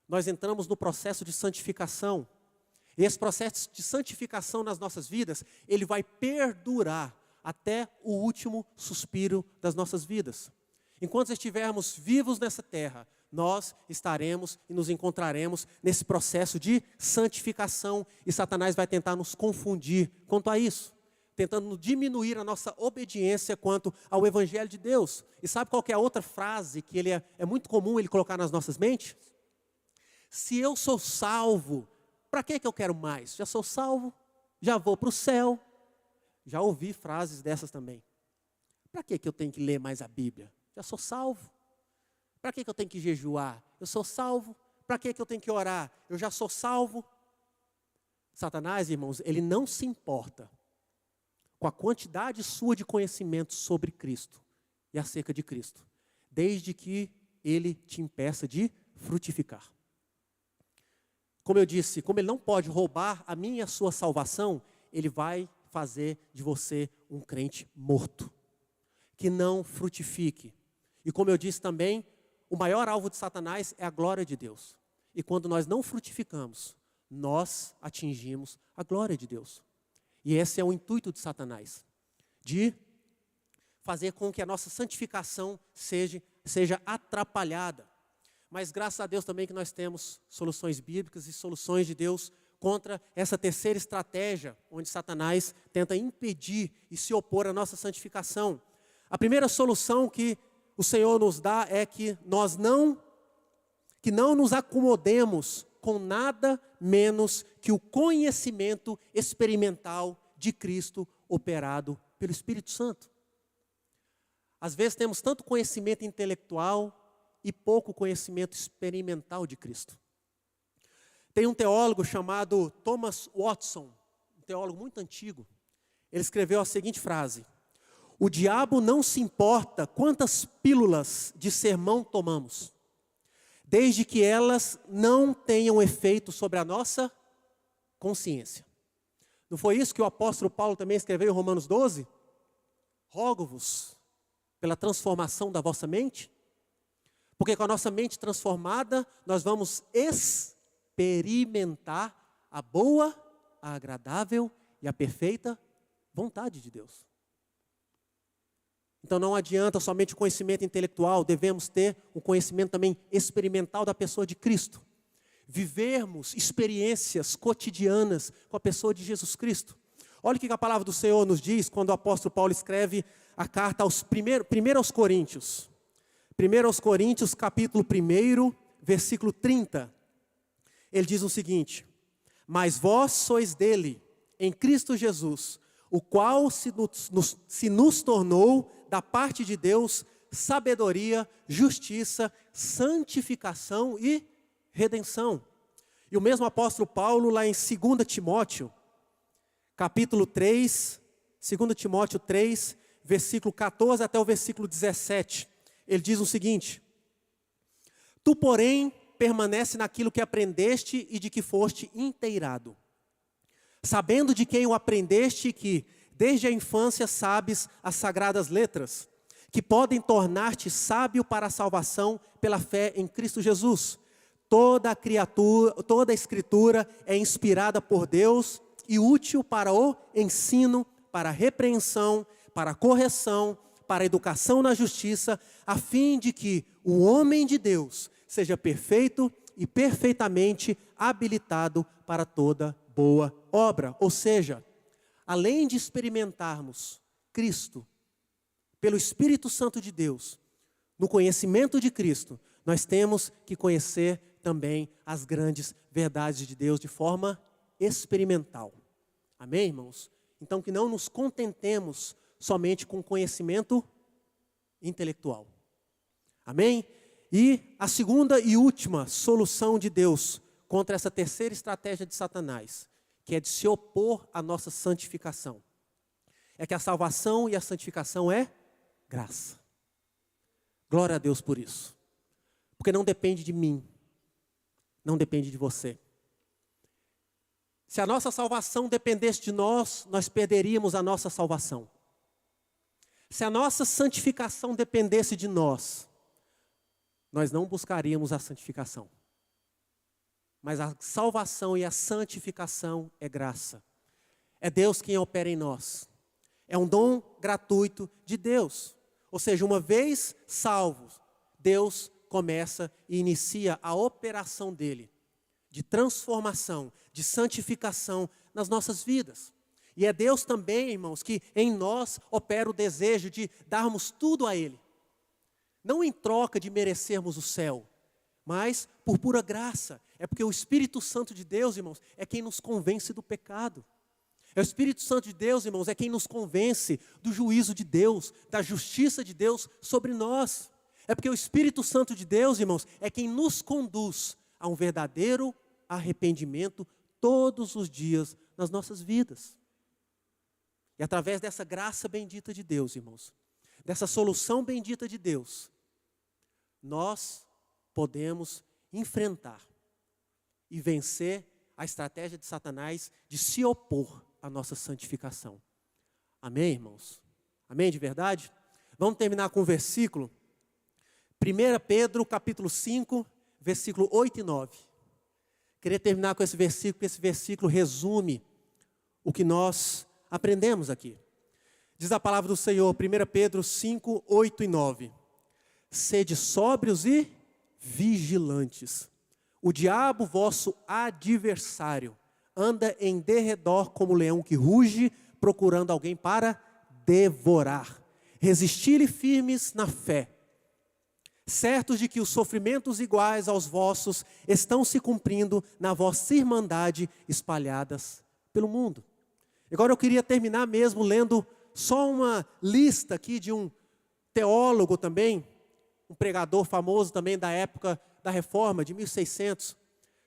nós entramos no processo de santificação. E esse processo de santificação nas nossas vidas, ele vai perdurar até o último suspiro das nossas vidas. Enquanto estivermos vivos nessa terra, nós estaremos e nos encontraremos nesse processo de santificação. E Satanás vai tentar nos confundir quanto a isso, tentando diminuir a nossa obediência quanto ao Evangelho de Deus. E sabe qual que é a outra frase que é muito comum ele colocar nas nossas mentes? Se eu sou salvo, para que eu quero mais? Já sou salvo, já vou para o céu. Já ouvi frases dessas também. Para que eu tenho que ler mais a Bíblia? Já sou salvo. Para que eu tenho que jejuar? Eu sou salvo. Para que eu tenho que orar? Eu já sou salvo. Satanás, irmãos, ele não se importa com a quantidade sua de conhecimento sobre Cristo e acerca de Cristo, desde que ele te impeça de frutificar. Como eu disse, como ele não pode roubar a minha e a sua salvação, ele vai fazer de você um crente morto, que não frutifique. E como eu disse também, o maior alvo de Satanás é a glória de Deus. E quando nós não frutificamos, nós atingimos a glória de Deus. E esse é o intuito de Satanás, de fazer com que a nossa santificação seja atrapalhada. Mas graças a Deus também que nós temos soluções bíblicas e soluções de Deus contra essa terceira estratégia, onde Satanás tenta impedir e se opor à nossa santificação. A primeira solução que o Senhor nos dá é que não nos acomodemos com nada menos que o conhecimento experimental de Cristo operado pelo Espírito Santo. Às vezes temos tanto conhecimento intelectual e pouco conhecimento experimental de Cristo. Tem um teólogo chamado Thomas Watson, um teólogo muito antigo. Ele escreveu a seguinte frase: o diabo não se importa quantas pílulas de sermão tomamos, desde que elas não tenham efeito sobre a nossa consciência. Não foi isso que o apóstolo Paulo também escreveu em Romanos 12? Rogo-vos pela transformação da vossa mente, porque com a nossa mente transformada, nós vamos experimentar a boa, a agradável e a perfeita vontade de Deus. Então não adianta somente o conhecimento intelectual, devemos ter o conhecimento também experimental da pessoa de Cristo. Vivermos experiências cotidianas com a pessoa de Jesus Cristo. Olha o que a palavra do Senhor nos diz quando o apóstolo Paulo escreve a carta primeiro aos Coríntios. 1 aos Coríntios, capítulo 1, versículo 30. Ele diz o seguinte: mas vós sois dele, em Cristo Jesus, o qual se nos tornou, da parte de Deus, sabedoria, justiça, santificação e redenção. E o mesmo apóstolo Paulo, lá em 2 Timóteo, capítulo 3, 2 Timóteo 3, versículo 14 até o versículo 17, ele diz o seguinte: tu, porém, permanece naquilo que aprendeste e de que foste inteirado, sabendo de quem o aprendeste, que desde a infância sabes as sagradas letras, que podem tornar-te sábio para a salvação pela fé em Cristo Jesus. Toda a escritura é inspirada por Deus e útil para o ensino, para a repreensão, para a correção, para a educação na justiça, a fim de que o homem de Deus seja perfeito e perfeitamente habilitado para toda boa obra. Ou seja, além de experimentarmos Cristo pelo Espírito Santo de Deus, no conhecimento de Cristo, nós temos que conhecer também as grandes verdades de Deus de forma experimental. Amém, irmãos? Então, que não nos contentemos somente com conhecimento intelectual. Amém? E a segunda e última solução de Deus contra essa terceira estratégia de Satanás, que é de se opor à nossa santificação, é que a salvação e a santificação é graça. Glória a Deus por isso. Porque não depende de mim, não depende de você. Se a nossa salvação dependesse de nós, nós perderíamos a nossa salvação. Se a nossa santificação dependesse de nós, nós não buscaríamos a santificação. Mas a salvação e a santificação é graça. É Deus quem opera em nós. É um dom gratuito de Deus. Ou seja, uma vez salvos, Deus começa e inicia a operação dele, de transformação, de santificação nas nossas vidas. E é Deus também, irmãos, que em nós opera o desejo de darmos tudo a Ele. Não em troca de merecermos o céu, mas por pura graça. É porque o Espírito Santo de Deus, irmãos, é quem nos convence do pecado. É o Espírito Santo de Deus, irmãos, é quem nos convence do juízo de Deus, da justiça de Deus sobre nós. É porque o Espírito Santo de Deus, irmãos, é quem nos conduz a um verdadeiro arrependimento todos os dias nas nossas vidas. E através dessa graça bendita de Deus, irmãos, dessa solução bendita de Deus, nós podemos enfrentar e vencer a estratégia de Satanás de se opor à nossa santificação. Amém, irmãos? Amém de verdade? Vamos terminar com o versículo. 1 Pedro, capítulo 5, versículo 8 e 9. Queria terminar com esse versículo, porque esse versículo resume o que nós aprendemos aqui. Diz a palavra do Senhor, 1 Pedro 5, 8 e 9. Sede sóbrios e vigilantes. O diabo, vosso adversário, anda em derredor como leão que ruge, procurando alguém para devorar. Resistir-lhe firmes na fé, certos de que os sofrimentos iguais aos vossos estão se cumprindo na vossa irmandade espalhadas pelo mundo. Agora eu queria terminar mesmo lendo só uma lista aqui de um teólogo também, um pregador famoso também da época da Reforma, de 1600,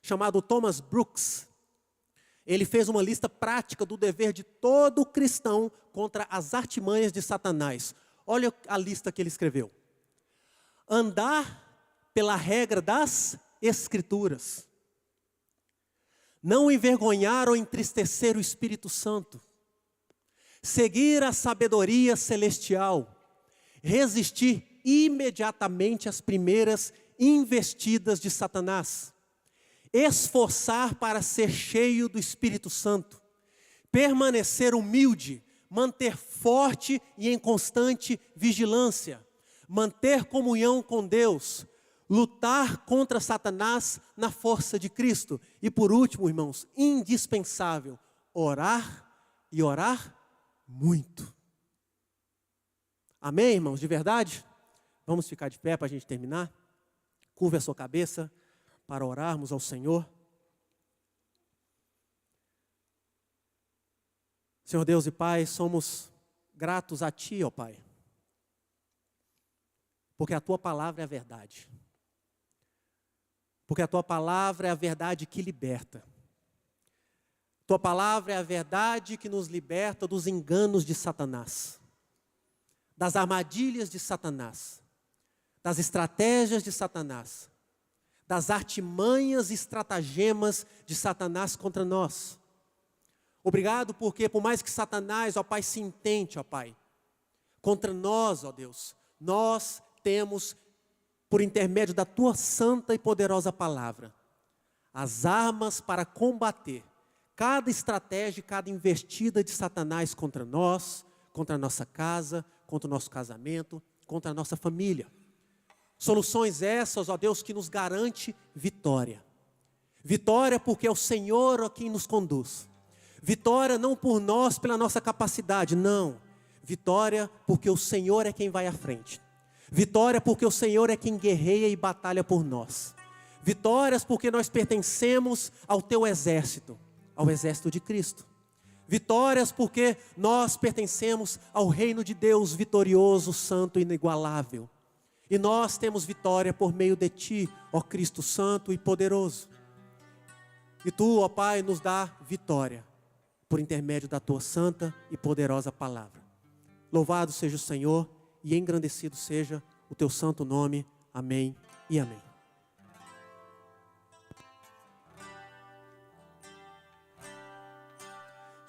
chamado Thomas Brooks. Ele fez uma lista prática do dever de todo cristão contra as artimanhas de Satanás. Olha a lista que ele escreveu. Andar pela regra das Escrituras. Não envergonhar ou entristecer o Espírito Santo. Seguir a sabedoria celestial. Resistir imediatamente às primeiras investidas de Satanás. Esforçar para ser cheio do Espírito Santo. Permanecer humilde. Manter forte e em constante vigilância. Manter comunhão com Deus. Lutar contra Satanás na força de Cristo. E por último, irmãos, indispensável, orar e orar muito. Amém, irmãos, de verdade? Vamos ficar de pé para a gente terminar? Curva a sua cabeça para orarmos ao Senhor. Senhor Deus e Pai, somos gratos a Ti, ó Pai, porque a Tua palavra é a verdade. Porque a Tua palavra é a verdade que liberta. Tua palavra é a verdade que nos liberta dos enganos de Satanás, das armadilhas de Satanás, das estratégias de Satanás, das artimanhas e estratagemas de Satanás contra nós. Obrigado porque por mais que Satanás, ó Pai, se intente, ó Pai, contra nós, ó Deus, nós temos, por intermédio da Tua santa e poderosa palavra, as armas para combater cada estratégia, cada investida de Satanás contra nós, contra a nossa casa, contra o nosso casamento, contra a nossa família. Soluções essas, ó Deus, que nos garante vitória. Vitória porque é o Senhor a quem nos conduz. Vitória não por nós, pela nossa capacidade, não. Vitória porque o Senhor é quem vai à frente. Vitória porque o Senhor é quem guerreia e batalha por nós. Vitórias porque nós pertencemos ao Teu exército, ao exército de Cristo. Vitórias porque nós pertencemos ao reino de Deus vitorioso, santo e inigualável. E nós temos vitória por meio de Ti, ó Cristo santo e poderoso. E Tu, ó Pai, nos dá vitória por intermédio da Tua santa e poderosa palavra. Louvado seja o Senhor e engrandecido seja o Teu santo nome. Amém e amém.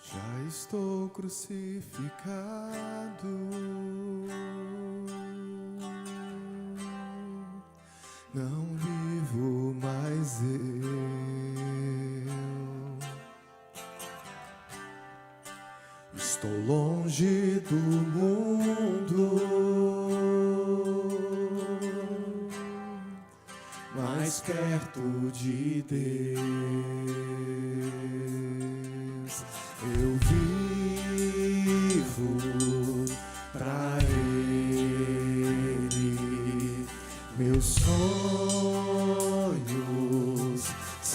Já estou crucificado, não vivo mais eu, estou longe do mundo, mais perto de Deus. Eu vi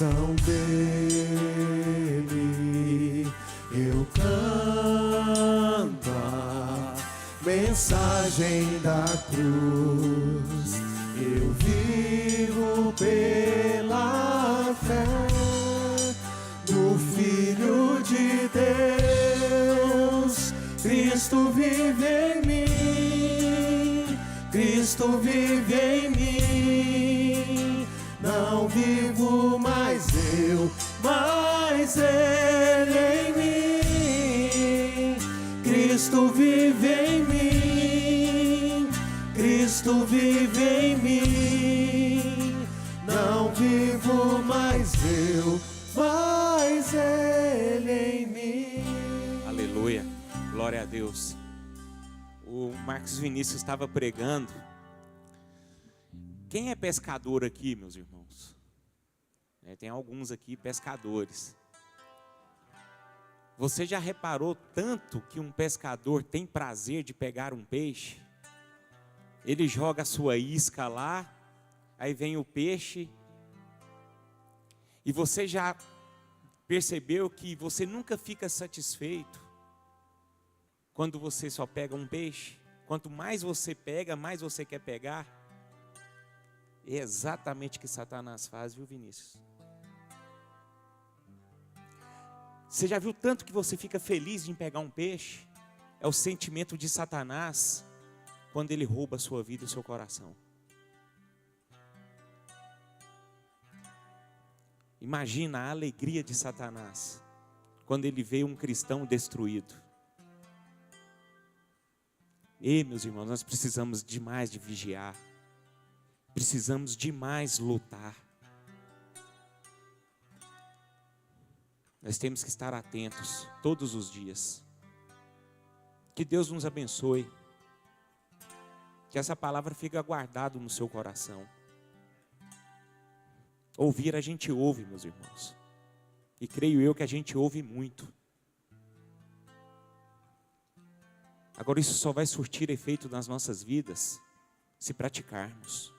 coração dele eu canto a mensagem da cruz. Eu vivo pela fé do Filho de Deus. Cristo vive em mim, Cristo vive em mim. Não vivo mais eu, mas Ele em mim. Cristo vive em mim, Cristo vive em mim. Não vivo mais eu, mas Ele em mim. Aleluia, glória a Deus. O Marcos Vinícius estava pregando. Quem é pescador aqui, meus irmãos? Tem alguns aqui pescadores. Você já reparou tanto que um pescador tem prazer de pegar um peixe? Ele joga a sua isca lá, aí vem o peixe. E você já percebeu que você nunca fica satisfeito quando você só pega um peixe? Quanto mais você pega, mais você quer pegar. É exatamente o que Satanás faz, viu, Vinícius? Você já viu tanto que você fica feliz em pegar um peixe? É o sentimento de Satanás quando ele rouba a sua vida e o seu coração. Imagina a alegria de Satanás quando ele vê um cristão destruído. E, meus irmãos, nós precisamos demais de vigiar. Precisamos demais lutar. Nós temos que estar atentos todos os dias. Que Deus nos abençoe. Que essa palavra fique guardada no seu coração. Ouvir a gente ouve, meus irmãos. E creio eu que a gente ouve muito. Agora isso só vai surtir efeito nas nossas vidas se praticarmos.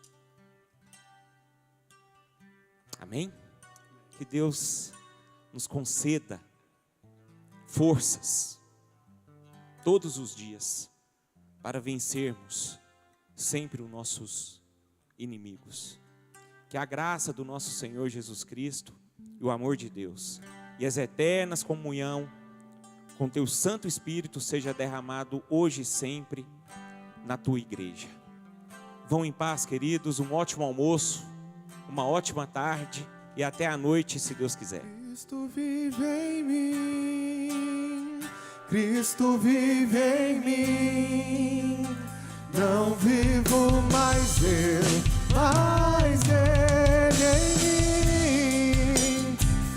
Amém? Que Deus nos conceda forças todos os dias para vencermos sempre os nossos inimigos. Que a graça do nosso Senhor Jesus Cristo e o amor de Deus e as eternas comunhão com teu Santo Espírito seja derramado hoje e sempre na tua igreja. Vão em paz, queridos, um ótimo almoço, uma ótima tarde e até a noite, se Deus quiser. Cristo vive em mim, Cristo vive em mim. Não vivo mais eu, mas Ele em mim.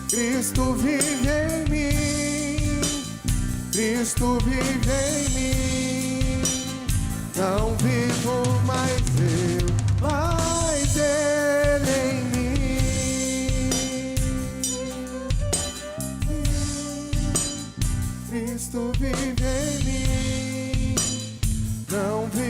Cristo vive em mim, Cristo vive em mim. Não vivo mais eu, mas Ele em mim. Cristo vive em mim. Não vivo